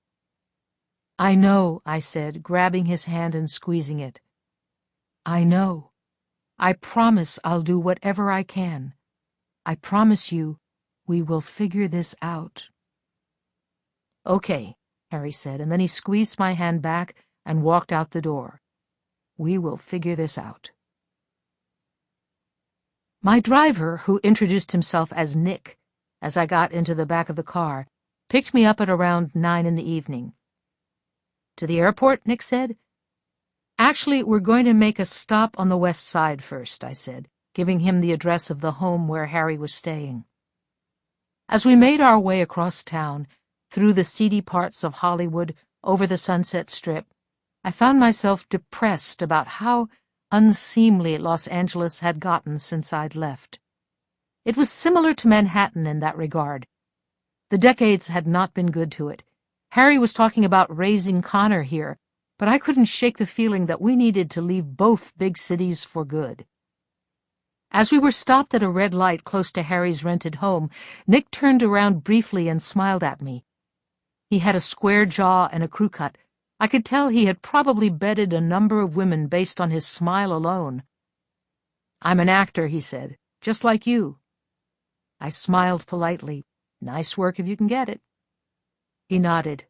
"I know," I said, grabbing his hand and squeezing it. "I know. I promise I'll do whatever I can. I promise you we will figure this out." "Okay," Harry said, and then he squeezed my hand back and walked out the door. "We will figure this out." My driver, who introduced himself as Nick as I got into the back of the car, picked me up at around 9 in the evening. "To the airport?" Nick said. "Actually, we're going to make a stop on the west side first," I said, giving him the address of the home where Harry was staying. As we made our way across town, through the seedy parts of Hollywood, over the Sunset Strip, I found myself depressed about how unseemly Los Angeles had gotten since I'd left. It was similar to Manhattan in that regard. The decades had not been good to it. Harry was talking about raising Connor here, but I couldn't shake the feeling that we needed to leave both big cities for good. As we were stopped at a red light close to Harry's rented home, Nick turned around briefly and smiled at me. He had a square jaw and a crew cut. I could tell he had probably bedded a number of women based on his smile alone. "I'm an actor," he said, "just like you." I smiled politely. "Nice work if you can get it." He nodded.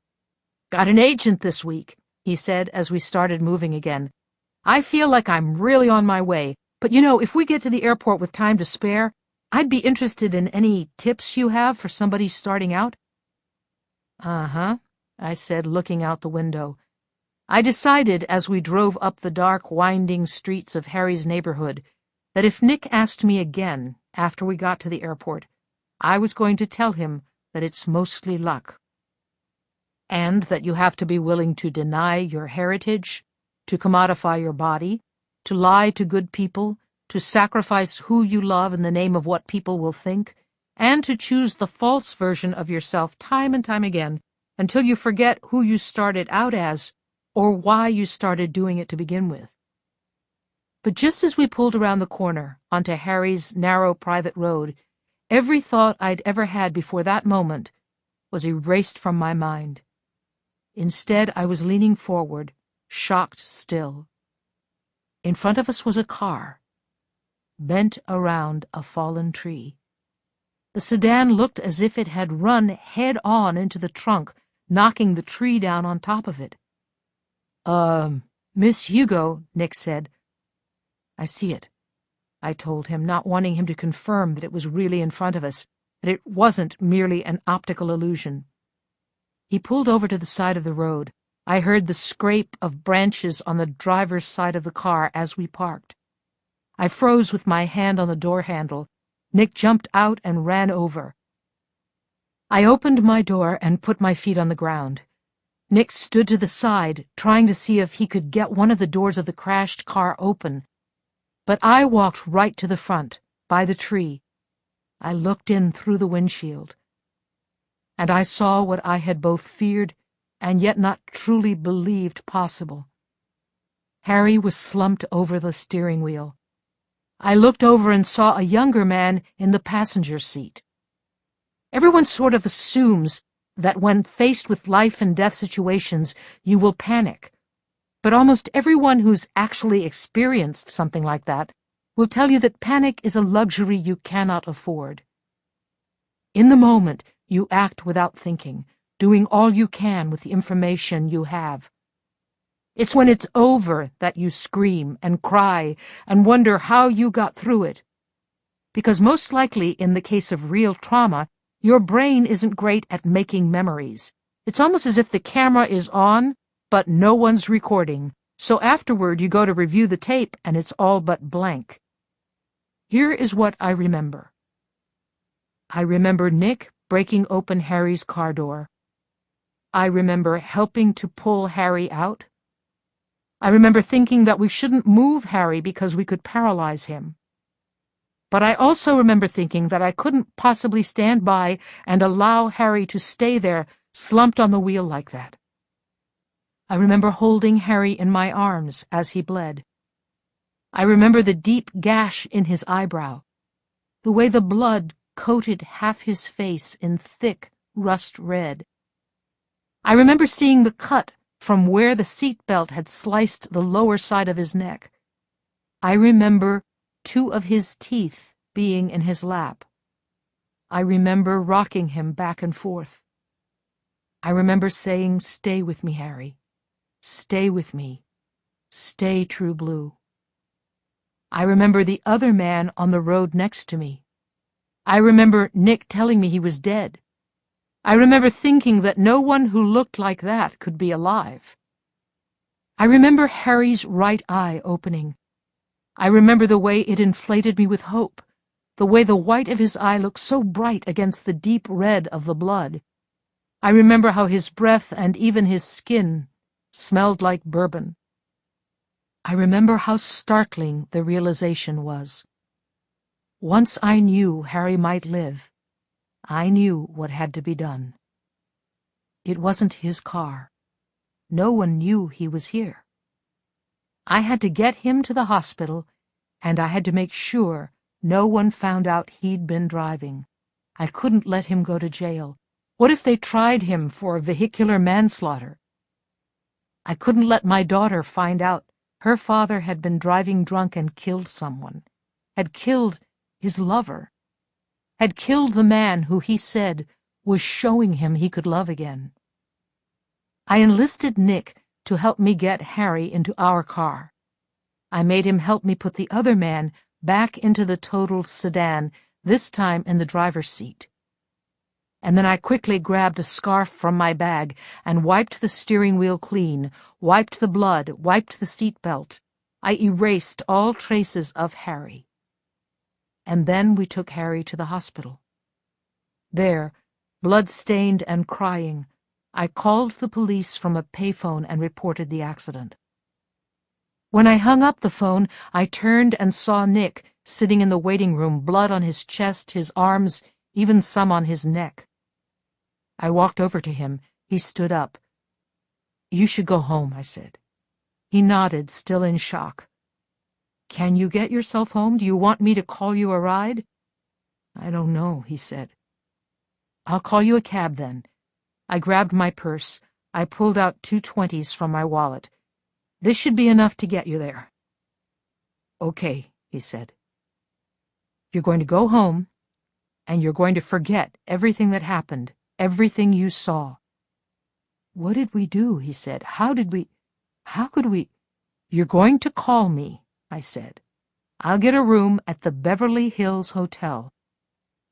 "Got an agent this week," he said as we started moving again. "I feel like I'm really on my way, but if we get to the airport with time to spare, I'd be interested in any tips you have for somebody starting out. Uh-huh, I said, looking out the window. I decided as we drove up the dark, winding streets of Harry's neighborhood that if Nick asked me again after we got to the airport, I was going to tell him that it's mostly luck. And that you have to be willing to deny your heritage, to commodify your body, to lie to good people, to sacrifice who you love in the name of what people will think, and to choose the false version of yourself time and time again until you forget who you started out as or why you started doing it to begin with. But just as we pulled around the corner onto Harry's narrow private road, every thought I'd ever had before that moment was erased from my mind. Instead, I was leaning forward, shocked still. In front of us was a car, bent around a fallen tree. The sedan looked as if it had run head-on into the trunk, knocking the tree down on top of it. Miss Hugo, Nick said. I see it, I told him, not wanting him to confirm that it was really in front of us, that it wasn't merely an optical illusion. He pulled over to the side of the road. I heard the scrape of branches on the driver's side of the car as we parked. I froze with my hand on the door handle. Nick jumped out and ran over. I opened my door and put my feet on the ground. Nick stood to the side, trying to see if he could get one of the doors of the crashed car open. But I walked right to the front, by the tree. I looked in through the windshield, and I saw what I had both feared and yet not truly believed possible. Harry was slumped over the steering wheel. I looked over and saw a younger man in the passenger seat. Everyone sort of assumes that when faced with life-and-death situations, you will panic. But almost everyone who's actually experienced something like that will tell you that panic is a luxury you cannot afford. In the moment, you act without thinking, doing all you can with the information you have. It's when it's over that you scream and cry and wonder how you got through it. Because most likely, in the case of real trauma, your brain isn't great at making memories. It's almost as if the camera is on, but no one's recording, so afterward you go to review the tape and it's all but blank. Here is what I remember. I remember Nick breaking open Harry's car door. I remember helping to pull Harry out. I remember thinking that we shouldn't move Harry because we could paralyze him. But I also remember thinking that I couldn't possibly stand by and allow Harry to stay there, slumped on the wheel like that. I remember holding Harry in my arms as he bled. I remember the deep gash in his eyebrow, the way the blood coated half his face in thick rust red. I remember seeing the cut from where the seatbelt had sliced the lower side of his neck. I remember 2 of his teeth being in his lap. I remember rocking him back and forth. I remember saying, "Stay with me, Harry. Stay with me. Stay, True Blue." I remember the other man on the road next to me. I remember Nick telling me he was dead. I remember thinking that no one who looked like that could be alive. I remember Harry's right eye opening. I remember the way it inflated me with hope, the way the white of his eye looked so bright against the deep red of the blood. I remember how his breath and even his skin smelled like bourbon. I remember how startling the realization was. Once I knew Harry might live, I knew what had to be done. It wasn't his car. No one knew he was here. I had to get him to the hospital, and I had to make sure no one found out he'd been driving. I couldn't let him go to jail. What if they tried him for vehicular manslaughter? I couldn't let my daughter find out her father had been driving drunk and killed someone, had killed his lover, had killed the man who he said was showing him he could love again. I enlisted Nick to help me get Harry into our car. I made him help me put the other man back into the totaled sedan, this time in the driver's seat. and then I quickly grabbed a scarf from my bag and wiped the steering wheel clean, wiped the blood, wiped the seat belt. I erased all traces of Harry. And then we took Harry to the hospital. There, blood-stained and crying, I called the police from a payphone and reported the accident. When I hung up the phone, I turned and saw Nick sitting in the waiting room, blood on his chest, his arms, even some on his neck. I walked over to him. He stood up. "You should go home," I said. He nodded, still in shock. "Can you get yourself home? Do you want me to call you a ride?" "I don't know," he said. "I'll call you a cab then." I grabbed my purse. I pulled out 2 20s from my wallet. "This should be enough to get you there." "Okay," he said. "You're going to go home, and you're going to forget everything that happened, everything you saw." "What did we do?" he said. How could we? "You're going to call me," I said. "I'll get a room at the Beverly Hills Hotel.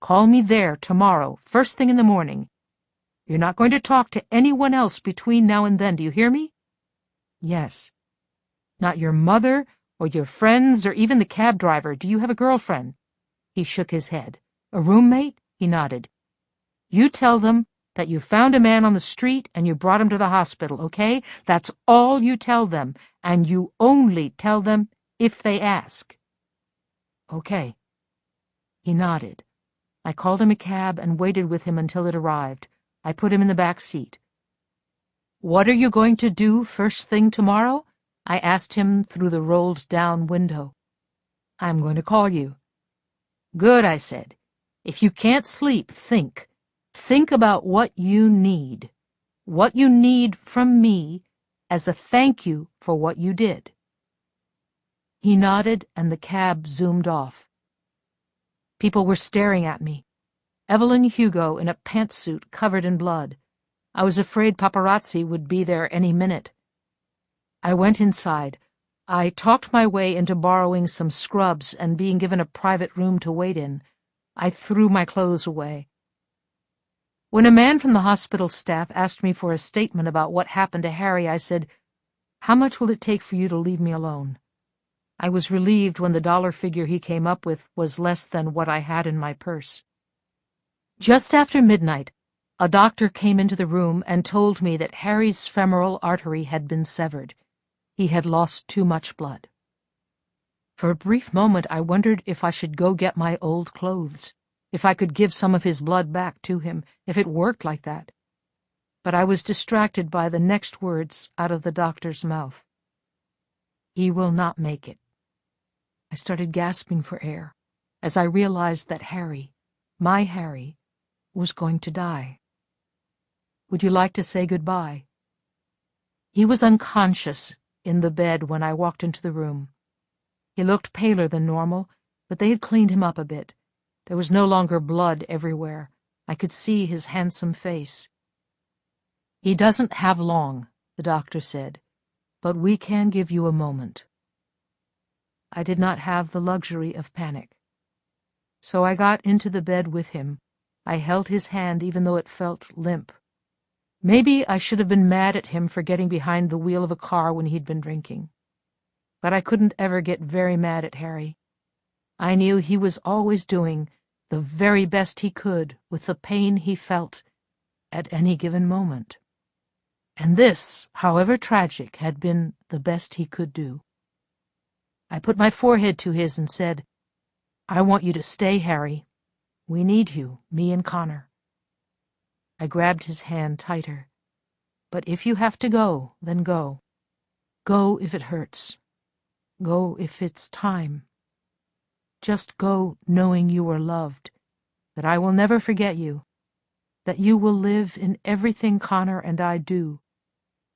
Call me there tomorrow, first thing in the morning. You're not going to talk to anyone else between now and then, do you hear me?" "Yes." "Not your mother, or your friends, or even the cab driver. Do you have a girlfriend?" He shook his head. "A roommate?" He nodded. "You tell them that you found a man on the street and you brought him to the hospital, okay? That's all you tell them, and you only tell them if they ask." "Okay." He nodded. I called him a cab and waited with him until it arrived. I put him in the back seat. "What are you going to do first thing tomorrow?" I asked him through the rolled-down window. "I'm going to call you." "Good," I said. "If you can't sleep, think. Think about what you need. What you need from me as a thank you for what you did." He nodded, and the cab zoomed off. People were staring at me. Evelyn Hugo in a pantsuit covered in blood. I was afraid paparazzi would be there any minute. I went inside. I talked my way into borrowing some scrubs and being given a private room to wait in. I threw my clothes away. When a man from the hospital staff asked me for a statement about what happened to Harry, I said, "How much will it take for you to leave me alone?" I was relieved when the dollar figure he came up with was less than what I had in my purse. Just after midnight, a doctor came into the room and told me that Harry's femoral artery had been severed. He had lost too much blood. For a brief moment I wondered if I should go get my old clothes, if I could give some of his blood back to him, if it worked like that. But I was distracted by the next words out of the doctor's mouth. "He will not make it." I started gasping for air as I realized that Harry, my Harry, was going to die. "Would you like to say goodbye?" He was unconscious in the bed when I walked into the room. He looked paler than normal, but they had cleaned him up a bit. There was no longer blood everywhere. I could see his handsome face. "He doesn't have long," the doctor said, "but we can give you a moment." I did not have the luxury of panic. So I got into the bed with him. I held his hand even though it felt limp. Maybe I should have been mad at him for getting behind the wheel of a car when he'd been drinking. But I couldn't ever get very mad at Harry. I knew he was always doing the very best he could with the pain he felt at any given moment. And this, however tragic, had been the best he could do. I put my forehead to his and said, "I want you to stay, Harry. We need you, me and Connor." I grabbed his hand tighter. "But if you have to go, then go. Go if it hurts. Go if it's time. Just go knowing you are loved, that I will never forget you, that you will live in everything Connor and I do.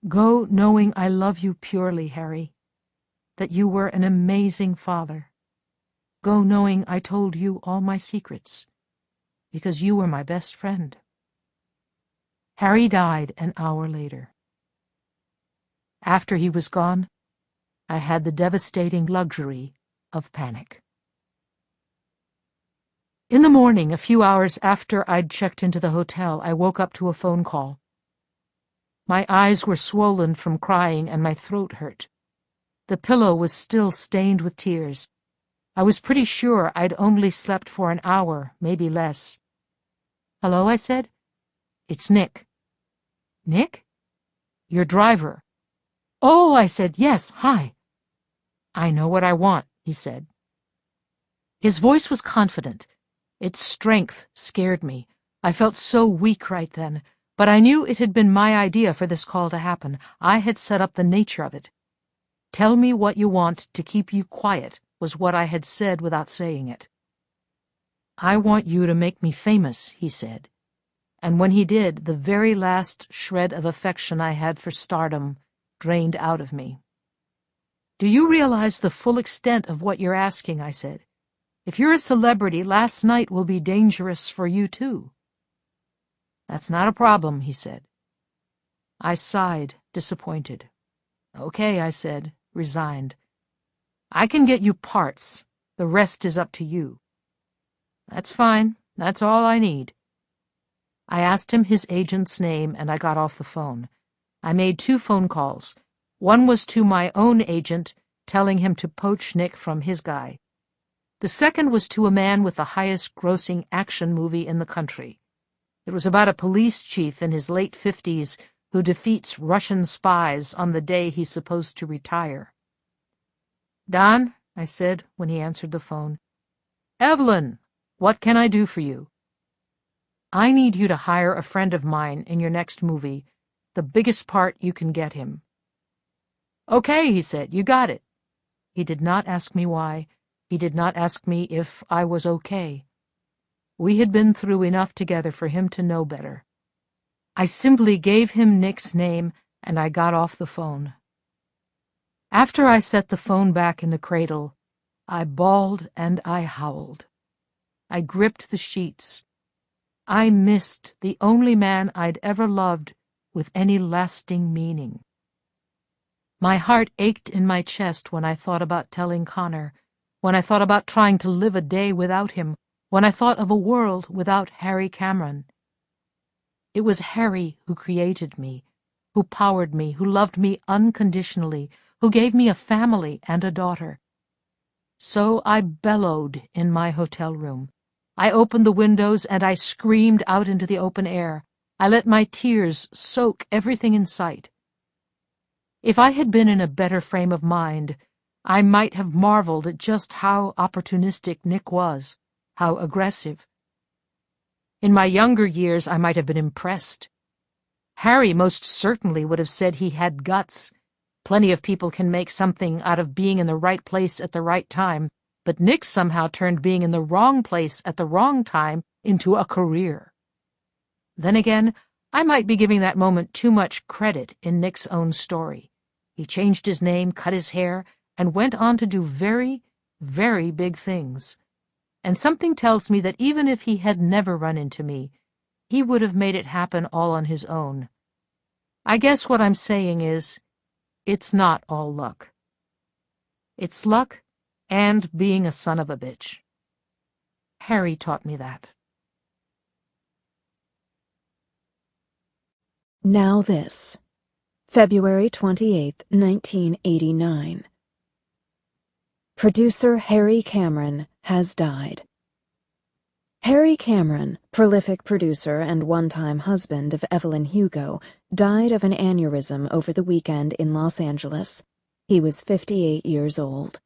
Go knowing I love you purely, Harry, that you were an amazing father. Go knowing I told you all my secrets, because you were my best friend." Harry died an hour later. After he was gone, I had the devastating luxury of panic. In the morning, a few hours after I'd checked into the hotel, I woke up to a phone call. My eyes were swollen from crying and my throat hurt. The pillow was still stained with tears. I was pretty sure I'd only slept for an hour, maybe less. "Hello," I said. "It's Nick." "Nick?" "Your driver." "Oh," I said. "Yes, hi." "I know what I want," he said. His voice was confident. Its strength scared me. I felt so weak right then, but I knew it had been my idea for this call to happen. I had set up the nature of it. "Tell me what you want to keep you quiet," was what I had said without saying it. "I want you to make me famous," he said. And when he did, the very last shred of affection I had for stardom drained out of me. "Do you realize the full extent of what you're asking?" I said. "If you're a celebrity, last night will be dangerous for you, too." "That's not a problem," he said. I sighed, disappointed. "Okay," I said, resigned. "I can get you parts. The rest is up to you." "That's fine. That's all I need." I asked him his agent's name, and I got off the phone. I made 2 phone calls. One was to my own agent, telling him to poach Nick from his guy. The second was to a man with the highest-grossing action movie in the country. It was about a police chief in his late 50s who defeats Russian spies on the day he's supposed to retire. "Don," I said when he answered the phone. "Evelyn, what can I do for you?" "I need you to hire a friend of mine in your next movie, the biggest part you can get him." "Okay," he said, "you got it." He did not ask me why. He did not ask me if I was okay. We had been through enough together for him to know better. I simply gave him Nick's name, and I got off the phone. After I set the phone back in the cradle, I bawled and I howled. I gripped the sheets. I missed the only man I'd ever loved with any lasting meaning. My heart ached in my chest when I thought about telling Connor, when I thought about trying to live a day without him, when I thought of a world without Harry Cameron. It was Harry who created me, who powered me, who loved me unconditionally, who gave me a family and a daughter. So I bellowed in my hotel room. I opened the windows and I screamed out into the open air. I let my tears soak everything in sight. If I had been in a better frame of mind, I might have marveled at just how opportunistic Nick was, how aggressive. In my younger years, I might have been impressed. Harry most certainly would have said he had guts. Plenty of people can make something out of being in the right place at the right time, but Nick somehow turned being in the wrong place at the wrong time into a career. Then again, I might be giving that moment too much credit in Nick's own story. He changed his name, cut his hair, and went on to do very, very big things. And something tells me that even if he had never run into me, he would have made it happen all on his own. I guess what I'm saying is, it's not all luck. It's luck and being a son of a bitch. Harry taught me that. Now this. February 28, 1989. Producer Harry Cameron has died. Harry Cameron, prolific producer and one-time husband of Evelyn Hugo, died of an aneurysm over the weekend in Los Angeles. He was 58 years old.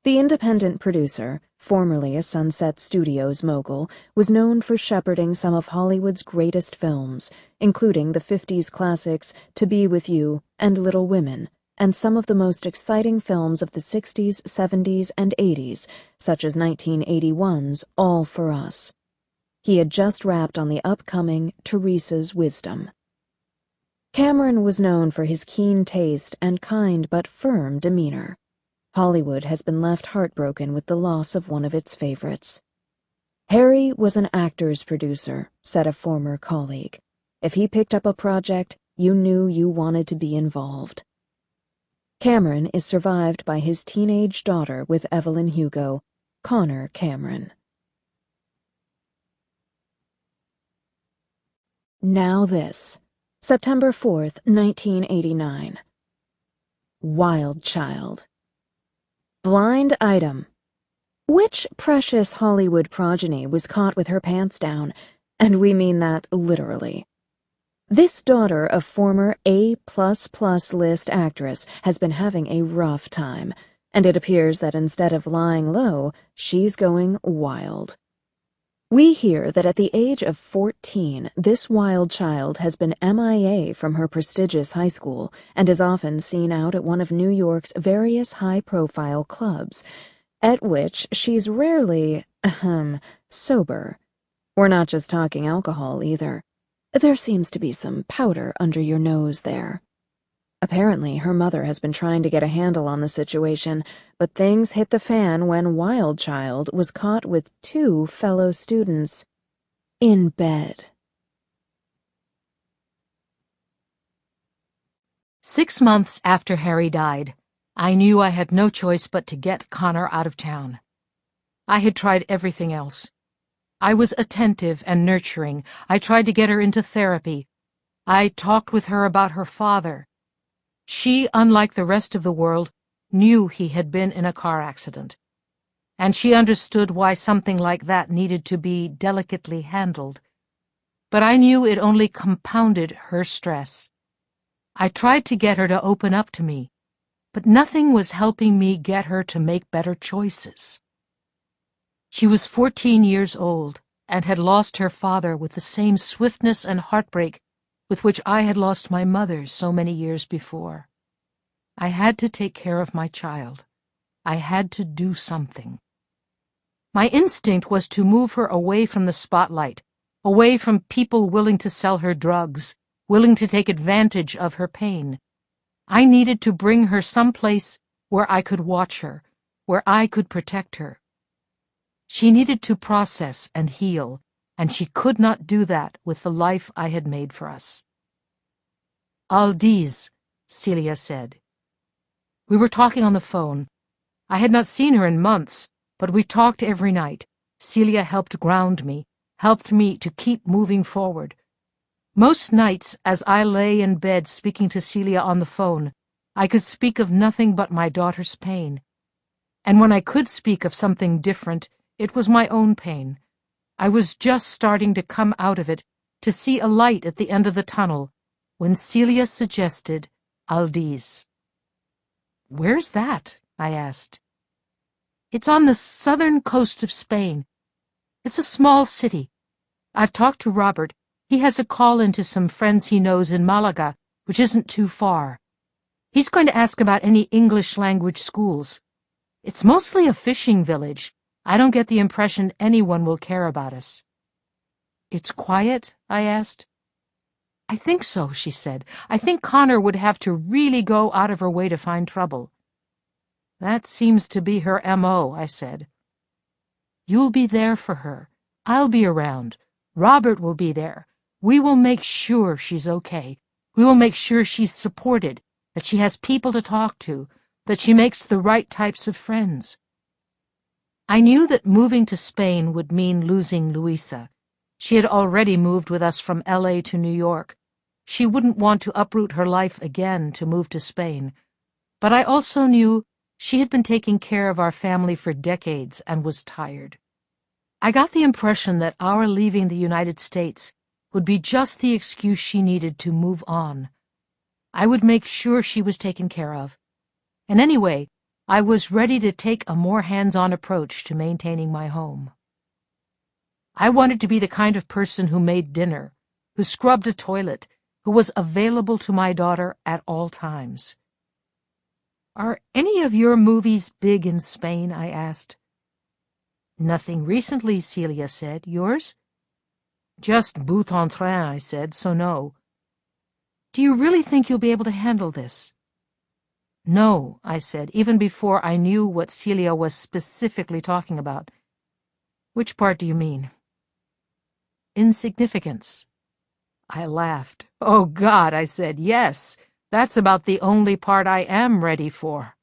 The independent producer, formerly a Sunset Studios mogul, was known for shepherding some of Hollywood's greatest films, including the 50s classics To Be With You and Little Women, and some of the most exciting films of the 60s, 70s, and 80s, such as 1981's All for Us. He had just wrapped on the upcoming Teresa's Wisdom. Cameron was known for his keen taste and kind but firm demeanor. Hollywood has been left heartbroken with the loss of one of its favorites. Harry was an actor's producer, said a former colleague. If he picked up a project, you knew you wanted to be involved. Cameron is survived by his teenage daughter with Evelyn Hugo, Connor Cameron. Now this. September 4th, 1989. Wild Child. Blind item. Which precious Hollywood progeny was caught with her pants down? And we mean that literally. This daughter of former A++ list actress has been having a rough time, and it appears that instead of lying low, she's going wild. We hear that at the age of 14, this wild child has been MIA from her prestigious high school and is often seen out at one of New York's various high-profile clubs, at which she's rarely, sober. We're not just talking alcohol, either. There seems to be some powder under your nose there. Apparently, her mother has been trying to get a handle on the situation, but things hit the fan when Wild Child was caught with 2 fellow students in bed. 6 months after Harry died, I knew I had no choice but to get Connor out of town. I had tried everything else. I was attentive and nurturing. I tried to get her into therapy. I talked with her about her father. She, unlike the rest of the world, knew he had been in a car accident, and she understood why something like that needed to be delicately handled. But I knew it only compounded her stress. I tried to get her to open up to me, but nothing was helping me get her to make better choices. She was 14 years old and had lost her father with the same swiftness and heartbreak with which I had lost my mother so many years before. I had to take care of my child. I had to do something. My instinct was to move her away from the spotlight, away from people willing to sell her drugs, willing to take advantage of her pain. I needed to bring her someplace where I could watch her, where I could protect her. She needed to process and heal, and she could not do that with the life I had made for us. "Aldise," Celia said. We were talking on the phone. I had not seen her in months, but we talked every night. Celia helped ground me, helped me to keep moving forward. Most nights, as I lay in bed speaking to Celia on the phone, I could speak of nothing but my daughter's pain. And when I could speak of something different, it was my own pain. I was just starting to come out of it, to see a light at the end of the tunnel, when Celia suggested Aldise. "Where's that?" I asked. "It's on the southern coast of Spain. It's a small city. I've talked to Robert. He has a call in to some friends he knows in Malaga, which isn't too far. He's going to ask about any English-language schools. It's mostly a fishing village. I don't get the impression anyone will care about us." "It's quiet?" I asked. "I think so," she said. "I think Connor would have to really go out of her way to find trouble." "That seems to be her M.O., I said. "You'll be there for her. I'll be around. Robert will be there. We will make sure she's okay. We will make sure she's supported, that she has people to talk to, that she makes the right types of friends." I knew that moving to Spain would mean losing Louisa. She had already moved with us from L.A. to New York. She wouldn't want to uproot her life again to move to Spain. But I also knew she had been taking care of our family for decades and was tired. I got the impression that our leaving the United States would be just the excuse she needed to move on. I would make sure she was taken care of. And anyway, I was ready to take a more hands-on approach to maintaining my home. I wanted to be the kind of person who made dinner, who scrubbed a toilet, who was available to my daughter at all times. "Are any of your movies big in Spain?" I asked. "Nothing recently," Celia said. "Yours?" "Just bout en train," I said, so no. "Do you really think you'll be able to handle this?" "No," I said, even before I knew what Celia was specifically talking about. "Which part do you mean?" "Insignificance." I laughed. "Oh, God," I said, "yes, that's about the only part I am ready for."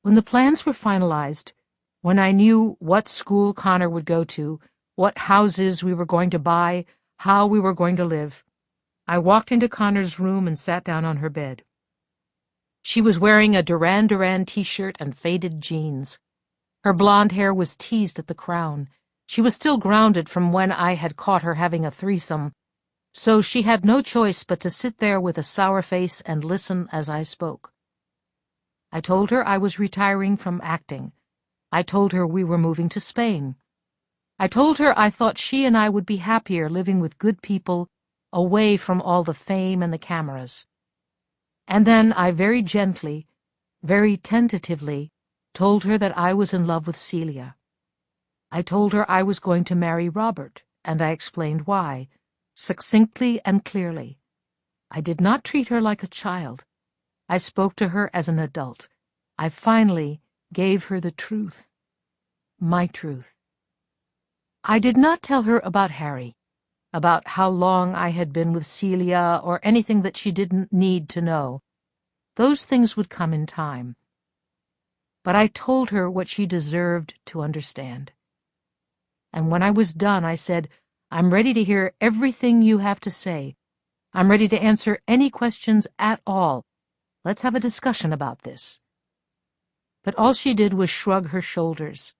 When the plans were finalized, when I knew what school Connor would go to, what houses we were going to buy, how we were going to live. I walked into Connor's room and sat down on her bed. She was wearing a Duran Duran t-shirt and faded jeans. Her blonde hair was teased at the crown. She was still grounded from when I had caught her having a threesome, so she had no choice but to sit there with a sour face and listen as I spoke. I told her I was retiring from acting. I told her we were moving to Spain. I told her I thought she and I would be happier living with good people, away from all the fame and the cameras. And then I very gently, very tentatively, told her that I was in love with Celia. I told her I was going to marry Robert, and I explained why, succinctly and clearly. I did not treat her like a child. I spoke to her as an adult. I finally gave her the truth, my truth. I did not tell her about Harry, about how long I had been with Celia, or anything that she didn't need to know. Those things would come in time. But I told her what she deserved to understand. And when I was done, I said, I'm ready to hear everything you have to say. I'm ready to answer any questions at all. Let's have a discussion about this. But all she did was shrug her shoulders.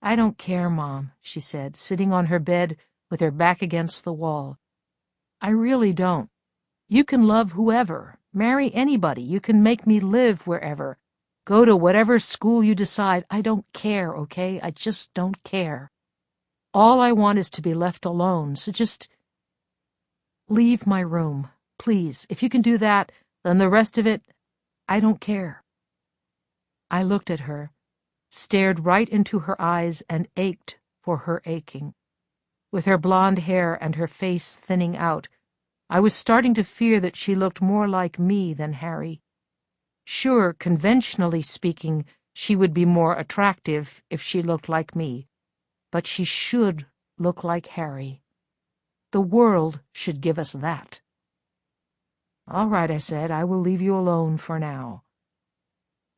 I don't care, Mom, she said, sitting on her bed with her back against the wall. I really don't. You can love whoever, marry anybody, you can make me live wherever, go to whatever school you decide. I don't care, okay? I just don't care. All I want is to be left alone, so just leave my room, please. If you can do that, then the rest of it, I don't care. I looked at her, stared right into her eyes, and ached for her aching. With her blonde hair and her face thinning out, I was starting to fear that she looked more like me than Harry. Sure, conventionally speaking, she would be more attractive if she looked like me, but she should look like Harry. The world should give us that. All right, I said, I will leave you alone for now.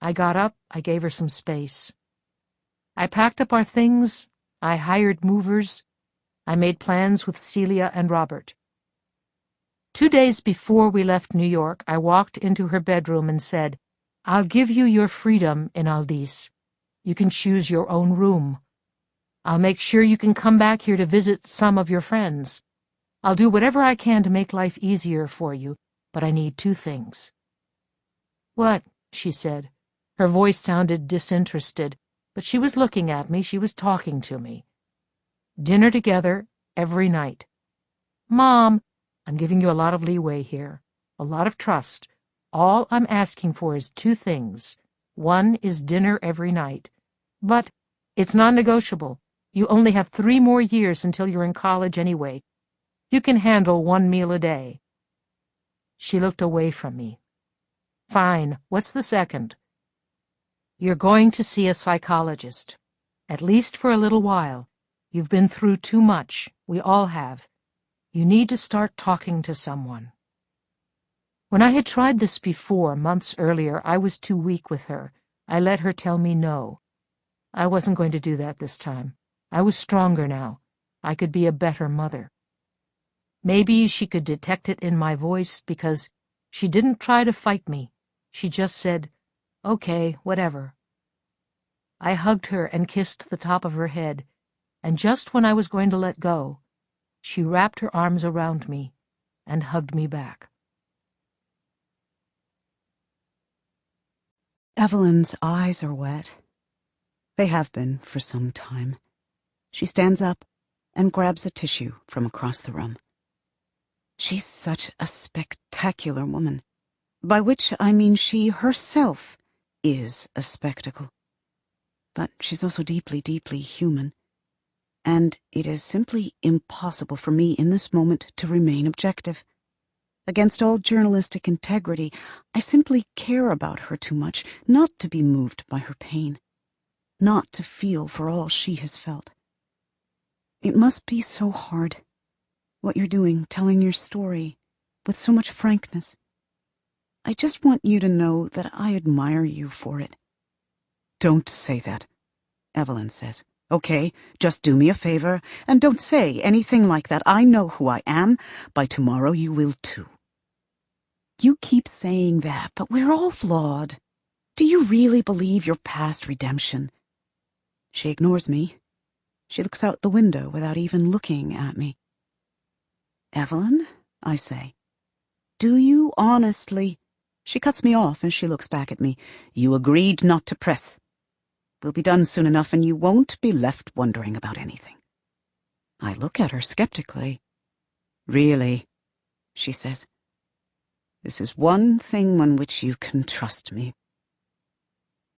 I got up, I gave her some space. I packed up our things, I hired movers, I made plans with Celia and Robert. 2 days before we left New York, I walked into her bedroom and said, I'll give you your freedom in Aldis. You can choose your own room. I'll make sure you can come back here to visit some of your friends. I'll do whatever I can to make life easier for you, but I need 2 things. What? She said. Her voice sounded disinterested, but she was looking at me, she was talking to me. Dinner together every night. Mom, I'm giving you a lot of leeway here, a lot of trust. All I'm asking for is 2 things. One is dinner every night. But it's non-negotiable. You only have 3 more years until you're in college anyway. You can handle 1 meal a day. She looked away from me. Fine, what's the second? You're going to see a psychologist. At least for a little while. You've been through too much. We all have. You need to start talking to someone. When I had tried this before, months earlier, I was too weak with her. I let her tell me no. I wasn't going to do that this time. I was stronger now. I could be a better mother. Maybe she could detect it in my voice because she didn't try to fight me. She just said, okay, whatever. I hugged her and kissed the top of her head, and just when I was going to let go, she wrapped her arms around me and hugged me back. Evelyn's eyes are wet. They have been for some time. She stands up and grabs a tissue from across the room. She's such a spectacular woman, by which I mean she herself is a spectacle. But she's also deeply, deeply human, and it is simply impossible for me in this moment to remain objective. Against all journalistic integrity, I simply care about her too much not to be moved by her pain, not to feel for all she has felt. It must be so hard, what you're doing, telling your story with so much frankness. I just want you to know that I admire you for it. Don't say that, Evelyn says. Okay, just do me a favor, and don't say anything like that. I know who I am. By tomorrow you will too. You keep saying that, but we're all flawed. Do you really believe you're past redemption? She ignores me. She looks out the window without even looking at me. Evelyn, I say, do you honestly... She cuts me off and she looks back at me. You agreed not to press. We'll be done soon enough and you won't be left wondering about anything. I look at her skeptically. Really, she says. This is one thing on which you can trust me.